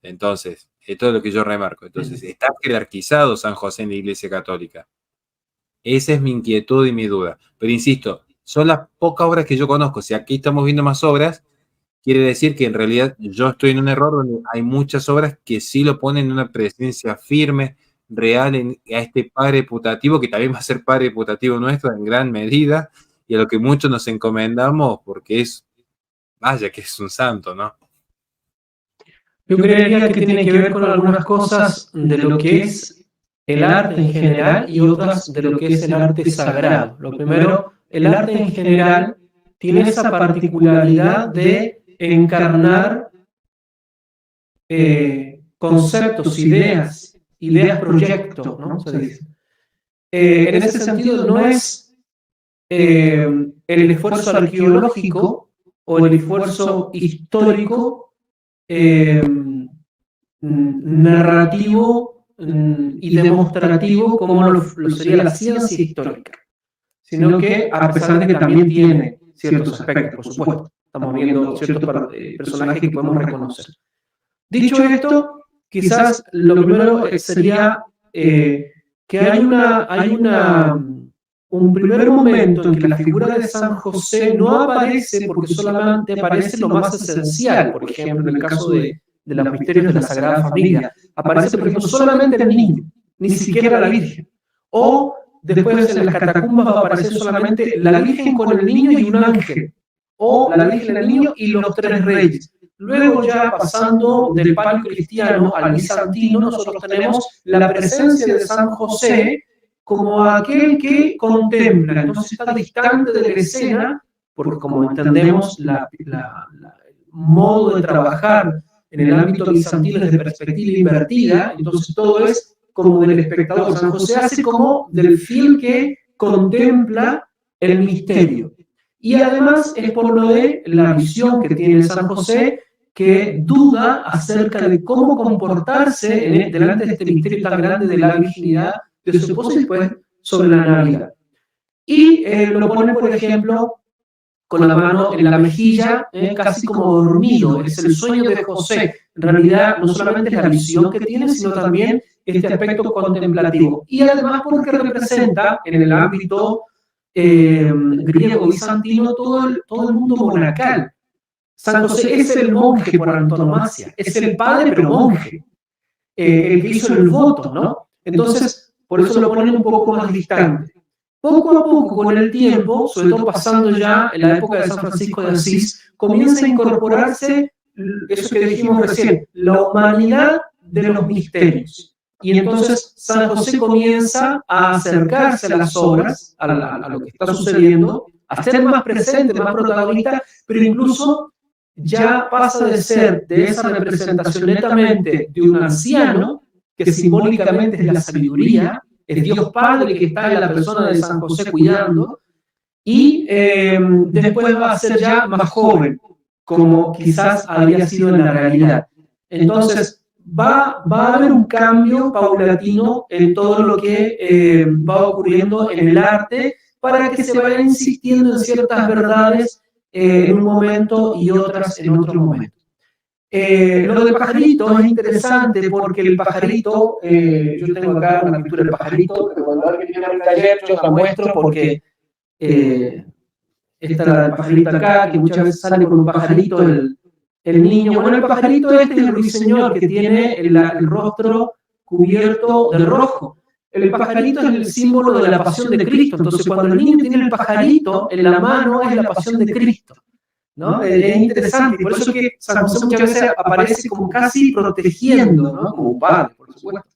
Entonces, esto es lo que yo remarco. Entonces, está jerarquizado San José en la Iglesia Católica. Esa es mi inquietud y mi duda. Pero insisto, son las pocas obras que yo conozco. Si aquí estamos viendo más obras, quiere decir que en realidad yo estoy en un error donde hay muchas obras que sí lo ponen en una presencia firme, real, a este Padre putativo, que también va a ser Padre putativo nuestro en gran medida, y a lo que muchos nos encomendamos porque es, vaya que es un santo, ¿no?
Yo creería que tiene que ver con algunas cosas de lo que es el arte en general y otras de lo que es el arte sagrado. Lo primero, el arte en general tiene esa particularidad de encarnar conceptos, ideas, proyectos, ¿no? Se dice. En ese sentido, no es el esfuerzo arqueológico o el esfuerzo histórico narrativo y demostrativo como lo sería la ciencia histórica, sino que a pesar de que también tiene ciertos aspectos, por supuesto, estamos viendo ciertos personajes que podemos reconocer. Dicho esto, quizás lo primero sería que hay un primer momento en que la figura de San José no aparece porque solamente aparece lo más esencial. Por ejemplo, en el caso de los misterios de la Sagrada Familia, aparece, por ejemplo, solamente el niño, ni siquiera la Virgen. O después en las catacumbas va a aparecer solamente la Virgen con el niño y un ángel, o la Virgen, el niño y los tres reyes. Luego ya pasando del paleocristiano al bizantino, nosotros tenemos la presencia de San José como aquel que contempla, entonces está distante de la escena, porque como entendemos el modo de trabajar en el ámbito bizantino es de perspectiva invertida, entonces todo es como del espectador. San José hace como del fiel que contempla el misterio. Y además es por lo de la visión que tiene San José, que duda acerca de cómo comportarse delante de este misterio tan grande de la virginidad de su esposo y después sobre la Navidad. Y lo pone, por ejemplo, con la mano en la mejilla, casi como dormido. Es el sueño de José. En realidad, no solamente es la visión que tiene, sino también este aspecto contemplativo. Y además porque representa en el ámbito griego bizantino todo el mundo monacal. San José es el monje por antonomasia, es el padre pero monje, el que hizo el voto, ¿no? Entonces, por eso lo ponen un poco más distante. Poco a poco, con el tiempo, sobre todo pasando ya en la época de San Francisco de Asís, comienza a incorporarse eso que dijimos recién, la humanidad de los misterios. Y entonces San José comienza a acercarse a las obras, a lo que está sucediendo, a ser más presente, más protagonista, pero incluso ya pasa de ser de esa representación netamente de un anciano, que simbólicamente es la sabiduría, es Dios Padre que está en la persona de San José cuidando, y después va a ser ya más joven, como quizás había sido en la realidad. Entonces, va a haber un cambio paulatino en todo lo que va ocurriendo en el arte, para que se vaya insistiendo en ciertas verdades en un momento y otras en otro momento. Lo del pajarito es interesante porque el pajarito, yo tengo acá una pintura del pajarito, pero cuando alguien viene al taller yo la muestro porque esta es la del pajarito acá, que muchas veces sale con un pajarito el niño. Bueno, el pajarito este es el ruiseñor que tiene el rostro cubierto de rojo. El pajarito es el símbolo de la pasión de Cristo. Entonces, cuando el niño tiene el pajarito en la mano, es la pasión de Cristo, ¿no? Es interesante, y por eso que San José muchas veces aparece como casi protegiendo, ¿no? Como un padre, por supuesto.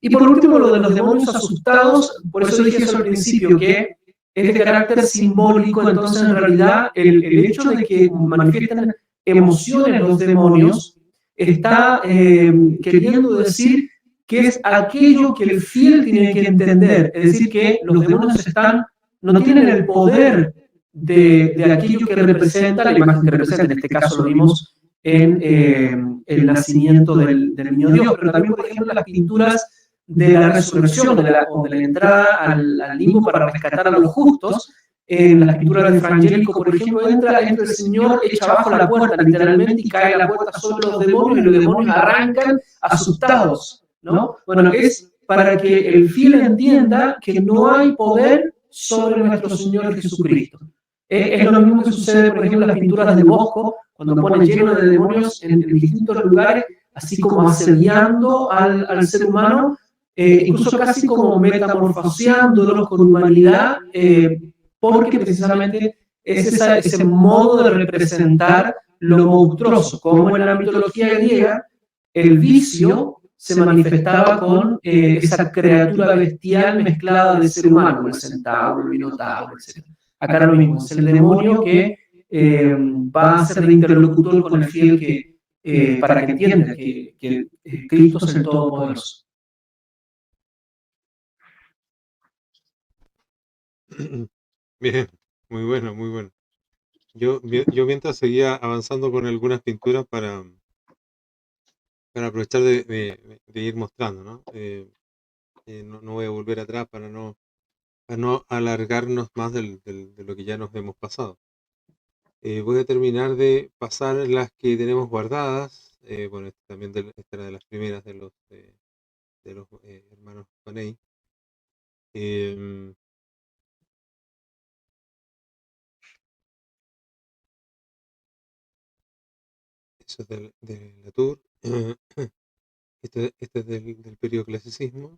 Y por último, lo de los demonios asustados, por eso dije eso al principio, que es de carácter simbólico. Entonces en realidad el hecho de que manifiesten emociones los demonios está queriendo decir que es aquello que el fiel tiene que entender, es decir, que los demonios no tienen el poder de aquello que representa, la imagen que representa, en este caso lo vimos en el nacimiento del niño Dios, pero también, por ejemplo, las pinturas de la resurrección, o de la entrada al limbo para rescatar a los justos. En las pinturas de Frangélico, por ejemplo, entra el Señor, echa abajo la puerta literalmente y cae la puerta sobre los demonios, y los demonios arrancan asustados, ¿no? Bueno, es para que el fiel entienda que no hay poder sobre nuestro Señor Jesucristo. Es lo mismo que sucede, por ejemplo, en las pinturas de Bosco, cuando pone lleno de demonios en distintos lugares, así como asediando al ser humano, incluso casi como metamorfoseándolos con humanidad, porque precisamente es ese modo de representar lo monstruoso, como en la mitología griega el vicio se manifestaba con esa criatura bestial mezclada de ser humano, el centauro, el minotauro, etc. Acá lo mismo, es el demonio que va a ser de interlocutor con el fiel para que entienda que Cristo es el Todopoderoso.
Bien, muy bueno, muy bueno. Yo mientras seguía avanzando con algunas pinturas para aprovechar de ir mostrando, ¿no? No voy a volver atrás para no alargarnos más de lo que ya nos hemos pasado. Voy a terminar de pasar las que tenemos guardadas. Bueno, también esta era de las primeras de los hermanos Boney. Em, Eso es de Latour. Este es del periodo clasicismo.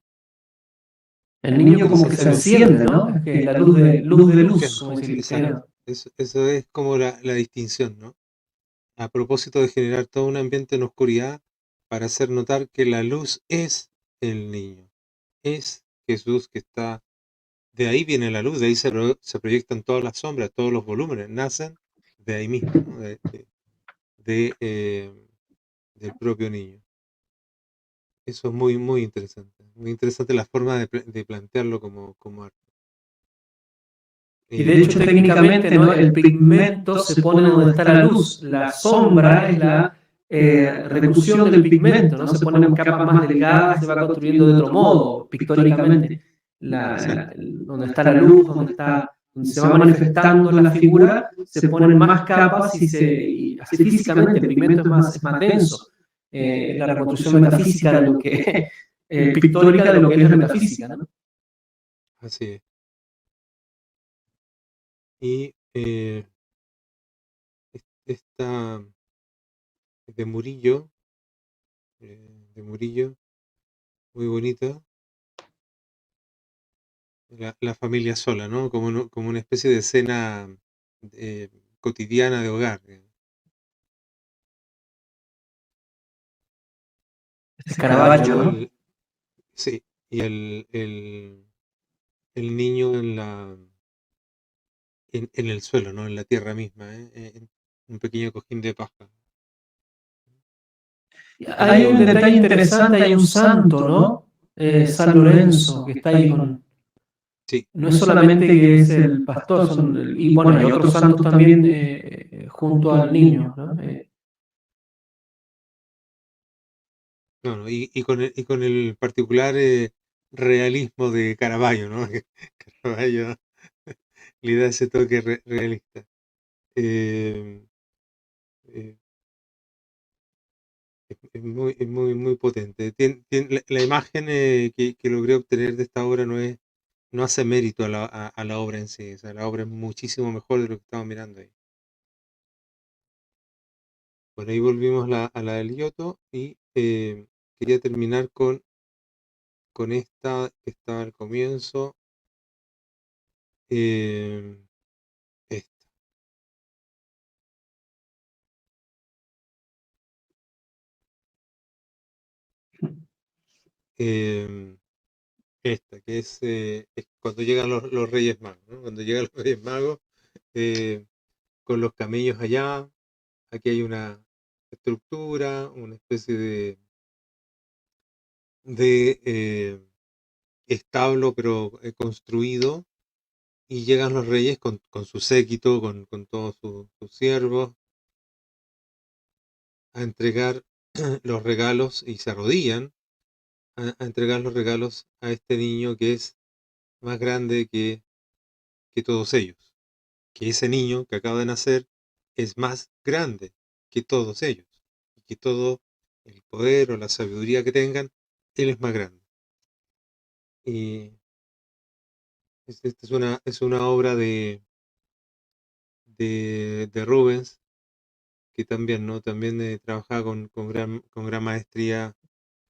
El niño como que se enciende, ¿no? Es que la luz de luz, como dice el italiano.
Eso es como la distinción, ¿no? A propósito de generar todo un ambiente en oscuridad para hacer notar que la luz es el niño, es Jesús que está. De ahí viene la luz, de ahí se proyectan todas las sombras, todos los volúmenes, nacen de ahí mismo, ¿no? Del propio niño. Eso es muy, muy interesante la forma de plantearlo como arte.
Y de hecho, técnicamente, ¿no? El pigmento se pone donde está la luz. La sombra es la reducción del pigmento, ¿no? Se ponen capas más delgadas, se va construyendo de otro modo, pictóricamente. Donde está la luz, donde se va manifestando la figura, se ponen más capas y así físicamente el pigmento es más denso. La reconstrucción metafísica de lo que pictórica de lo que es la metafísica, ¿no?
Así es. Y esta de Murillo, muy bonita. La familia sola, ¿no? Como una especie de escena cotidiana de hogar.
Es Caravaggio, ¿no?
Sí, y el niño en el suelo, ¿no? En la tierra misma, en un pequeño cojín de paja.
Hay un detalle interesante, hay un santo, ¿no? San Lorenzo, que está ahí con...
Sí.
No es solamente que es el pastor, y bueno, hay otros santos también junto al niño, ¿no?
No, y con el particular realismo de Caravaggio, ¿no? Caravaggio le da ese toque realista. Eh, eh, es muy, muy potente. La imagen que logré obtener de esta obra no hace mérito a la obra en sí. O sea, la obra es muchísimo mejor de lo que estamos mirando ahí. Bueno, ahí volvimos a la del Giotto y quería terminar con esta que estaba al comienzo. Esta. Esta, que es cuando llegan los Reyes Magos, ¿no? Cuando llegan los Reyes Magos con los camellos allá, aquí hay una estructura, una especie de establo, pero construido, y llegan los reyes con su séquito, con todos sus siervos, a entregar los regalos y se arrodillan a entregar los regalos a este niño que es más grande que todos ellos. Que ese niño que acaba de nacer es más grande que todos ellos. Y que todo el poder o la sabiduría que tengan, él es más grande. Y esta es una obra de Rubens, que también, ¿no? También trabajaba con gran maestría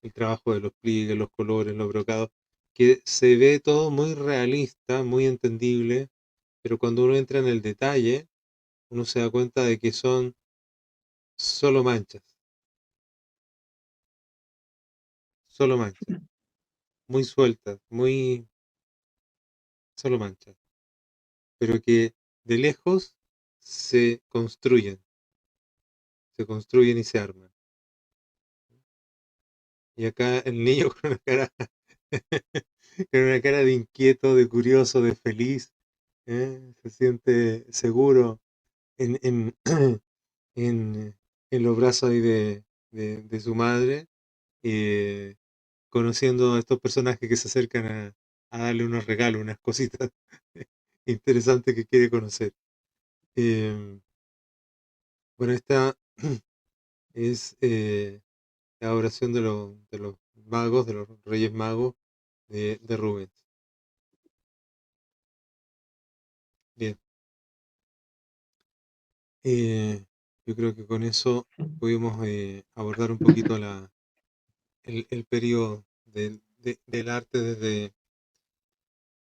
el trabajo de los pliegues, los colores, los brocados, que se ve todo muy realista, muy entendible, pero cuando uno entra en el detalle, uno se da cuenta de que son solo manchas, muy sueltas, muy solo manchas, pero que de lejos se construyen y se arman. Y acá el niño con una cara, con una cara de inquieto, de curioso, de feliz, se siente seguro en, en, en, en los brazos ahí de su madre, conociendo a estos personajes que se acercan a darle unos regalos, unas cositas interesantes que quiere conocer. Bueno, esta es la oración de los magos, de los Reyes Magos de Rubens. Bien. Yo creo que con eso pudimos abordar un poquito el periodo del arte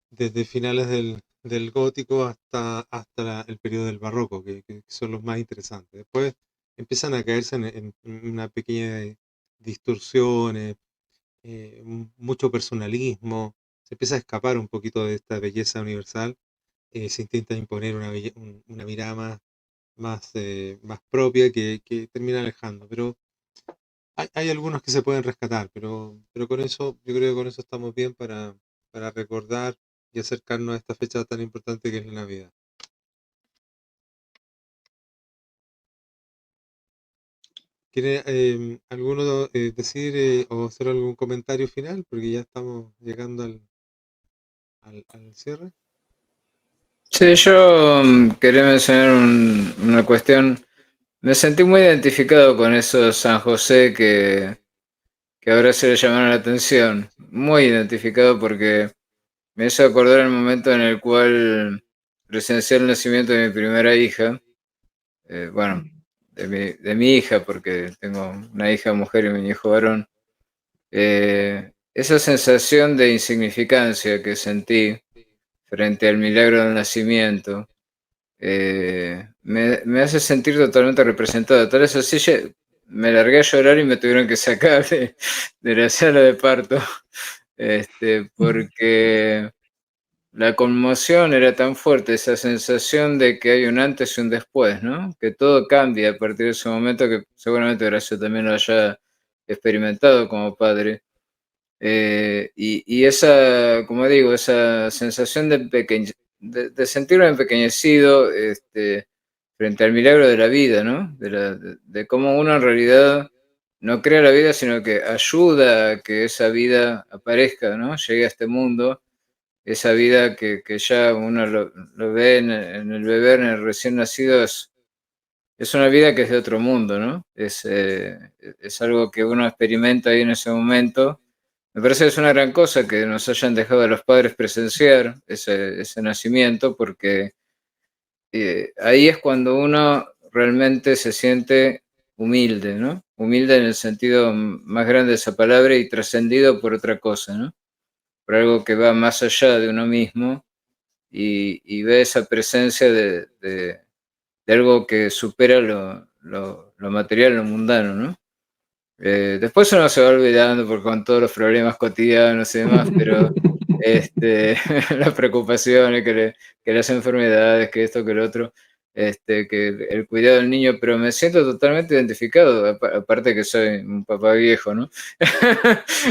desde finales del gótico hasta el periodo del barroco, que son los más interesantes. Después empiezan a caerse en una pequeña distorsiones, mucho personalismo, se empieza a escapar un poquito de esta belleza universal, se intenta imponer una mirada más propia que termina alejando, pero hay algunos que se pueden rescatar, pero con eso, yo creo que con eso estamos bien para recordar y acercarnos a esta fecha tan importante que es la Navidad. ¿Quiere alguno decir o hacer algún comentario final? Porque ya estamos llegando al cierre.
Sí, yo quería mencionar una cuestión. Me sentí muy identificado con esos San José que ahora se le llamaron la atención. Muy identificado porque me hizo acordar el momento en el cual presencié el nacimiento de mi primera hija. Bueno, de mi hija, porque tengo una hija mujer y un hijo varón. Esa sensación de insignificancia que sentí frente al milagro del nacimiento me hace sentir totalmente representado. Tal vez así me largué a llorar y me tuvieron que sacar de la sala de parto, porque la conmoción era tan fuerte, esa sensación de que hay un antes y un después, ¿no? Que todo cambia a partir de ese momento, que seguramente Horacio también lo haya experimentado como padre. Y esa, como digo, esa sensación de sentirme empequeñecido frente al milagro de la vida, ¿no? De cómo uno en realidad no crea la vida, sino que ayuda a que esa vida aparezca, ¿no? Llegue a este mundo, esa vida que ya uno lo ve en el bebé, en el recién nacido, es una vida que es de otro mundo, ¿no? Es algo que uno experimenta ahí en ese momento. Me parece que es una gran cosa que nos hayan dejado a los padres presenciar ese nacimiento, porque ahí es cuando uno realmente se siente humilde, ¿no? Humilde en el sentido más grande de esa palabra y trascendido por otra cosa, ¿no? Por algo que va más allá de uno mismo y ve esa presencia de algo que supera lo material, lo mundano, ¿no? Después uno se va olvidando por con todos los problemas cotidianos y demás, pero las preocupaciones, que las enfermedades, que esto, que lo otro, que el cuidado del niño, pero me siento totalmente identificado, aparte que soy un papá viejo, ¿no?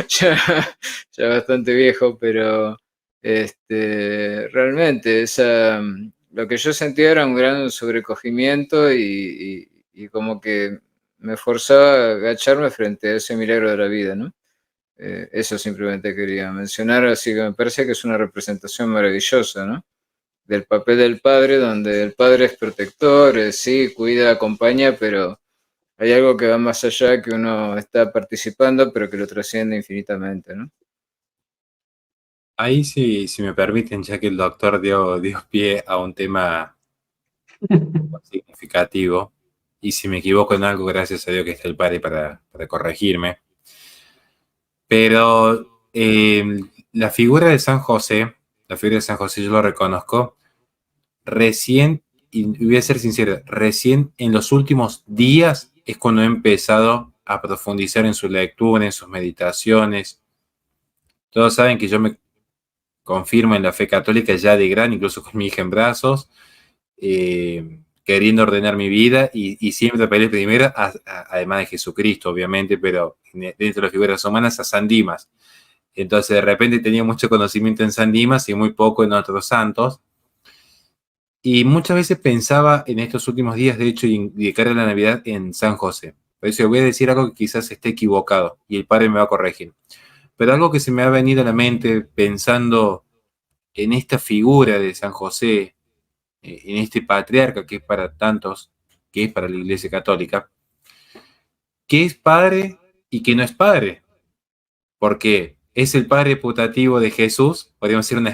ya, ya bastante viejo, pero realmente lo que yo sentía era un gran sobrecogimiento y como que me forzaba a agacharme frente a ese milagro de la vida, ¿no? Eso simplemente quería mencionar, así que me parece que es una representación maravillosa, ¿no? Del papel del padre, donde el padre es protector, sí, cuida, acompaña, pero hay algo que va más allá, que uno está participando, pero que lo trasciende infinitamente, ¿no?
Ahí sí, si me permiten, ya que el doctor dio pie a un tema significativo, y si me equivoco en algo, gracias a Dios que está el padre para corregirme. Pero la figura de San José, yo lo reconozco, recién, y voy a ser sincero, recién en los últimos días es cuando he empezado a profundizar en su lectura, en sus meditaciones. Todos saben que yo me confirmo en la fe católica ya de gran, incluso con mi hija en brazos, queriendo ordenar mi vida y siempre peleé primero, además de Jesucristo, obviamente, pero dentro de las figuras humanas, a San Dimas. Entonces, de repente tenía mucho conocimiento en San Dimas y muy poco en otros santos. Y muchas veces pensaba en estos últimos días, de hecho, de cara a la Navidad, en San José. Por eso voy a decir algo que quizás esté equivocado y el padre me va a corregir. Pero algo que se me ha venido a la mente pensando en esta figura de San José, en este patriarca que es para tantos, que es para la Iglesia Católica, que es padre y que no es padre. porque es el padre putativo de Jesús, podríamos decir una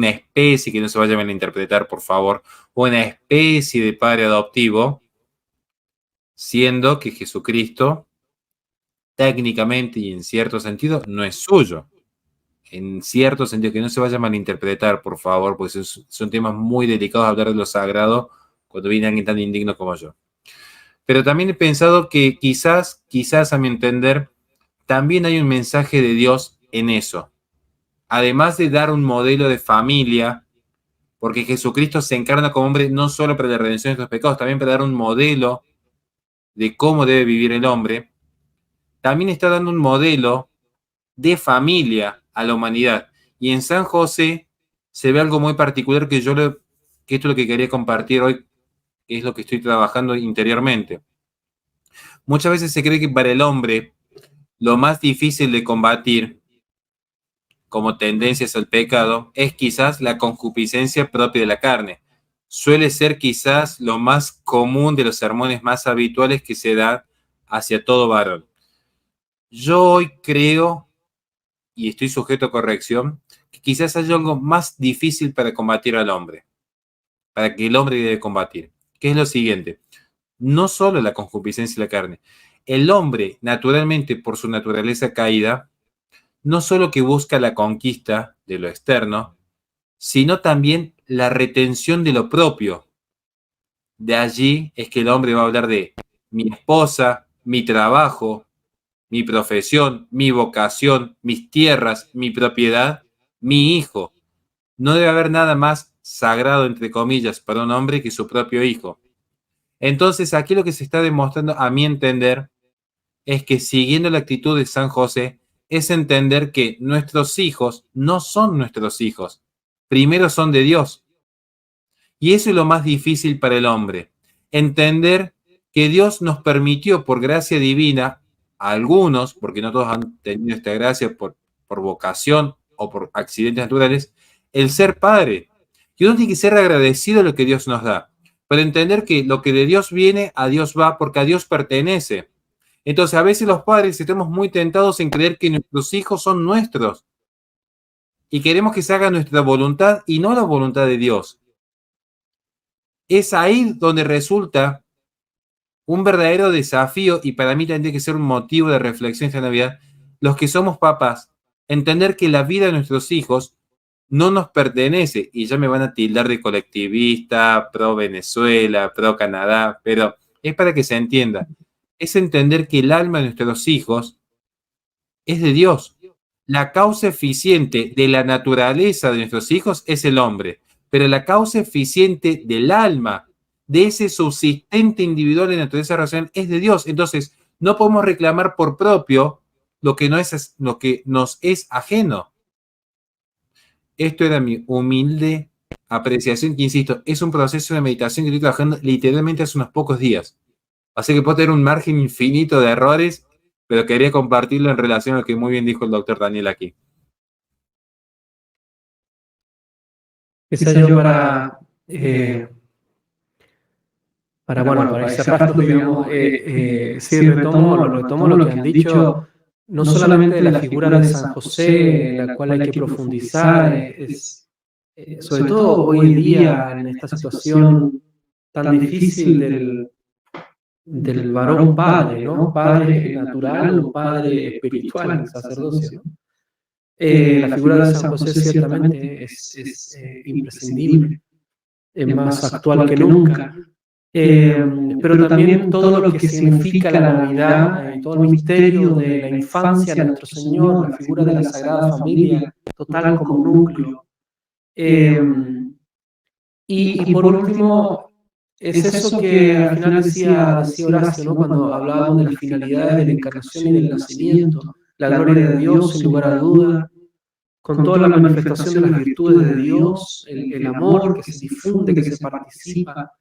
especie que no se vaya a malinterpretar, por favor, una especie de padre adoptivo, siendo que Jesucristo, técnicamente y en cierto sentido, no es suyo. En cierto sentido, que no se vaya a malinterpretar, por favor, porque son temas muy delicados hablar de lo sagrado cuando viene alguien tan indigno como yo. Pero también he pensado que quizás a mi entender, también hay un mensaje de Dios en eso. Además de dar un modelo de familia, porque Jesucristo se encarna como hombre no solo para la redención de nuestros pecados, también para dar un modelo de cómo debe vivir el hombre, también está dando un modelo de familia a la humanidad. Y en San José se ve algo muy particular que esto es lo que quería compartir hoy, que es lo que estoy trabajando interiormente. Muchas veces se cree que para el hombre lo más difícil de combatir como tendencias al pecado es quizás la concupiscencia propia de la carne. Suele ser quizás lo más común de los sermones más habituales que se dan hacia todo varón. Yo hoy creo, y estoy sujeto a corrección, que quizás haya algo más difícil para combatir al hombre, para que el hombre debe combatir, que es lo siguiente: no solo la concupiscencia de la carne. El hombre, naturalmente, por su naturaleza caída, no solo que busca la conquista de lo externo, sino también la retención de lo propio. De allí es que el hombre va a hablar de mi esposa, mi trabajo, mi profesión, mi vocación, mis tierras, mi propiedad, mi hijo. No debe haber nada más sagrado, entre comillas, para un hombre que su propio hijo. Entonces, aquí lo que se está demostrando, a mi entender, es que siguiendo la actitud de San José, es entender que nuestros hijos no son nuestros hijos. Primero son de Dios. Y eso es lo más difícil para el hombre. Entender que Dios nos permitió, por gracia divina, a algunos, porque no todos han tenido esta gracia por vocación o por accidentes naturales, el ser padre. Y uno tiene que ser agradecido a lo que Dios nos da, para entender que lo que de Dios viene, a Dios va, porque a Dios pertenece. Entonces, a veces los padres estamos muy tentados en creer que nuestros hijos son nuestros y queremos que se haga nuestra voluntad y no la voluntad de Dios. Es ahí donde resulta un verdadero desafío, y para mí tendría que ser un motivo de reflexión esta Navidad, los que somos papás, entender que la vida de nuestros hijos no nos pertenece, y ya me van a tildar de colectivista, pro Venezuela, pro Canadá, pero es para que se entienda. Es entender que el alma de nuestros hijos es de Dios. La causa eficiente de la naturaleza de nuestros hijos es el hombre, pero la causa eficiente del alma, de ese subsistente individual de naturaleza racional, es de Dios. Entonces, no podemos reclamar por propio lo que nos es ajeno. Esto era mi humilde apreciación, que insisto, es un proceso de meditación que estoy trabajando literalmente hace unos pocos días. Así que puedo tener un margen infinito de errores, pero quería compartirlo en relación a lo que muy bien dijo el doctor Daniel aquí.
Quizá yo para ir cerrando, digamos, sí, retomo lo que han dicho, no solamente de la figura de San José, en la cual hay que profundizar, sobre todo hoy en día, en esta situación tan difícil del varón padre, ¿no? Padre natural o padre espiritual, el sacerdocio, ¿no? La figura de San José ciertamente es imprescindible, es más actual que nunca. Pero también todo lo que significa la Navidad, todo el misterio de la infancia de nuestro Señor, la figura de la Sagrada Familia, total como núcleo. Y por último, es eso que al final decía Horacio, ¿no? Cuando hablábamos de las finalidades de la encarnación y del nacimiento, la gloria de Dios, sin lugar a duda, con toda la manifestación de las virtudes de Dios, el amor que se difunde, que se participa.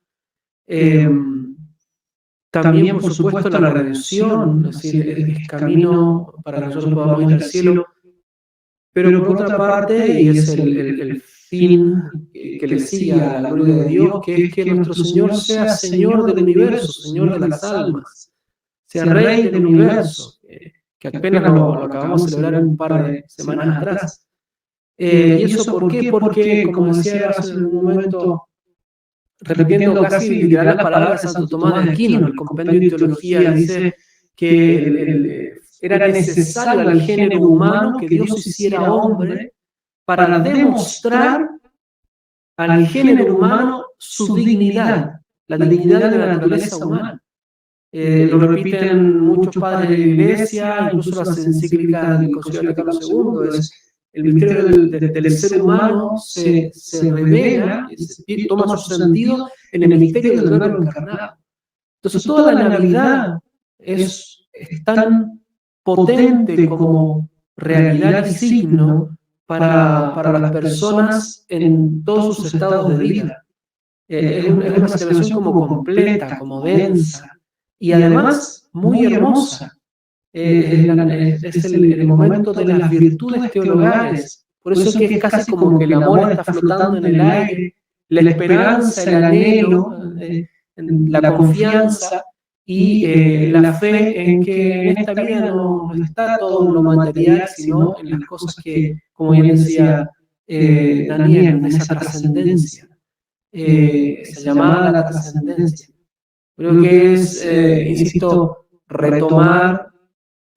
También, por supuesto, la redención, es decir, es camino para que nosotros podamos ir al cielo, pero por otra parte, y es el fin que le sigue a la gloria de Dios, que es que nuestro Señor sea Señor del universo, Señor de las almas, sea Rey del universo, que apenas lo acabamos de celebrar un par de semanas atrás. ¿Y eso por qué? Porque, como decía hace un momento, repitiendo casi literal las palabras de Santo Tomás de Aquino, en el compendio de teología, dice que era necesario al género humano que Dios hiciera hombre para demostrar al género humano su dignidad, la dignidad de la naturaleza humana. Lo repiten muchos padres de la Iglesia, incluso las encíclicas del Concilio Vaticano II, es el misterio del ser humano se revela, toma su sentido en el misterio del Verbo encarnado. Entonces toda la Navidad es tan potente como realidad y signo para las personas en todos sus estados de vida. Es una celebración como completa, como densa, y además muy hermosa. Es el momento de las virtudes teologales. Por eso es que es casi como que el amor está flotando en el aire, la esperanza, el anhelo, la confianza y la fe en que en esta vida no está todo en lo material, sino en las cosas que, como bien decía Daniel, en esa trascendencia, esa llamada a la trascendencia. Creo que es, insisto, retomar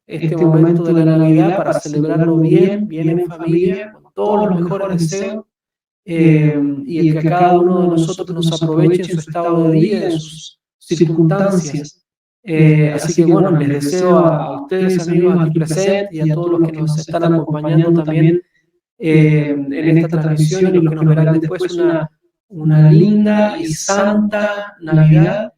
este momento de la Navidad para celebrarlo bien en familia, con todos los mejores deseos, y el que cada uno de nosotros nos aproveche en su estado de vida, en sus circunstancias. Así que bueno, les deseo a ustedes, amigos, aquí presentes y a todos los que nos están acompañando también en esta transmisión y los que nos verán después una linda y santa Navidad.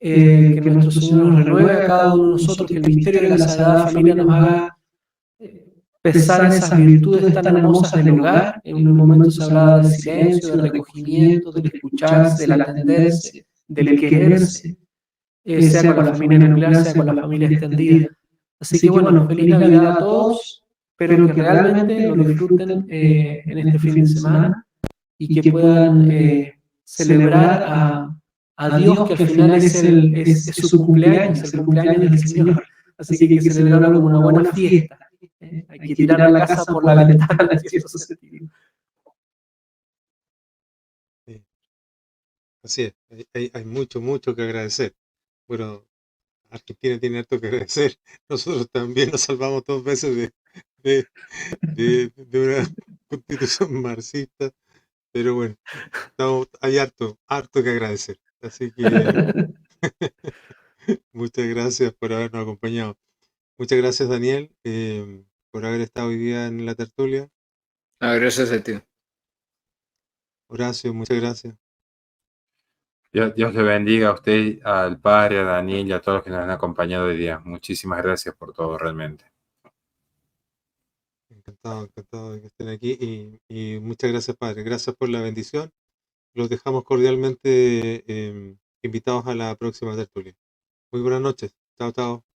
Que nuestro Señor nos renueve a cada uno de nosotros, que el misterio de la Sagrada Familia nos haga pesar esas virtudes tan hermosas del hogar. En un momento se hablaba del silencio, del recogimiento, del escucharse, del atenderse, del quererse, sea con la familia nuclear, sea con la familia extendida. Así que bueno, feliz Navidad a todos, pero que realmente lo disfruten en este fin de semana y que puedan celebrar a Dios, que al final es su cumpleaños, el cumpleaños del Señor. Así que hay que celebrarlo como una buena fiesta. Hay que tirar la casa por la ventana, en cierto sentido.
Sí. Así es, hay mucho que agradecer. Bueno, Argentina tiene harto que agradecer. Nosotros también nos salvamos 2 veces de una constitución marxista, pero bueno, hay harto que agradecer. Así que muchas gracias por habernos acompañado. Muchas gracias, Daniel, por haber estado hoy día en la tertulia.
Gracias a ti.
Horacio, muchas gracias.
Dios le bendiga a usted, al padre, a Daniel y a todos los que nos han acompañado hoy día. Muchísimas gracias por todo, realmente.
Encantado de que estén aquí y muchas gracias, padre. Gracias por la bendición. Los dejamos cordialmente invitados a la próxima tertulia. Muy buenas noches. Chao, chao.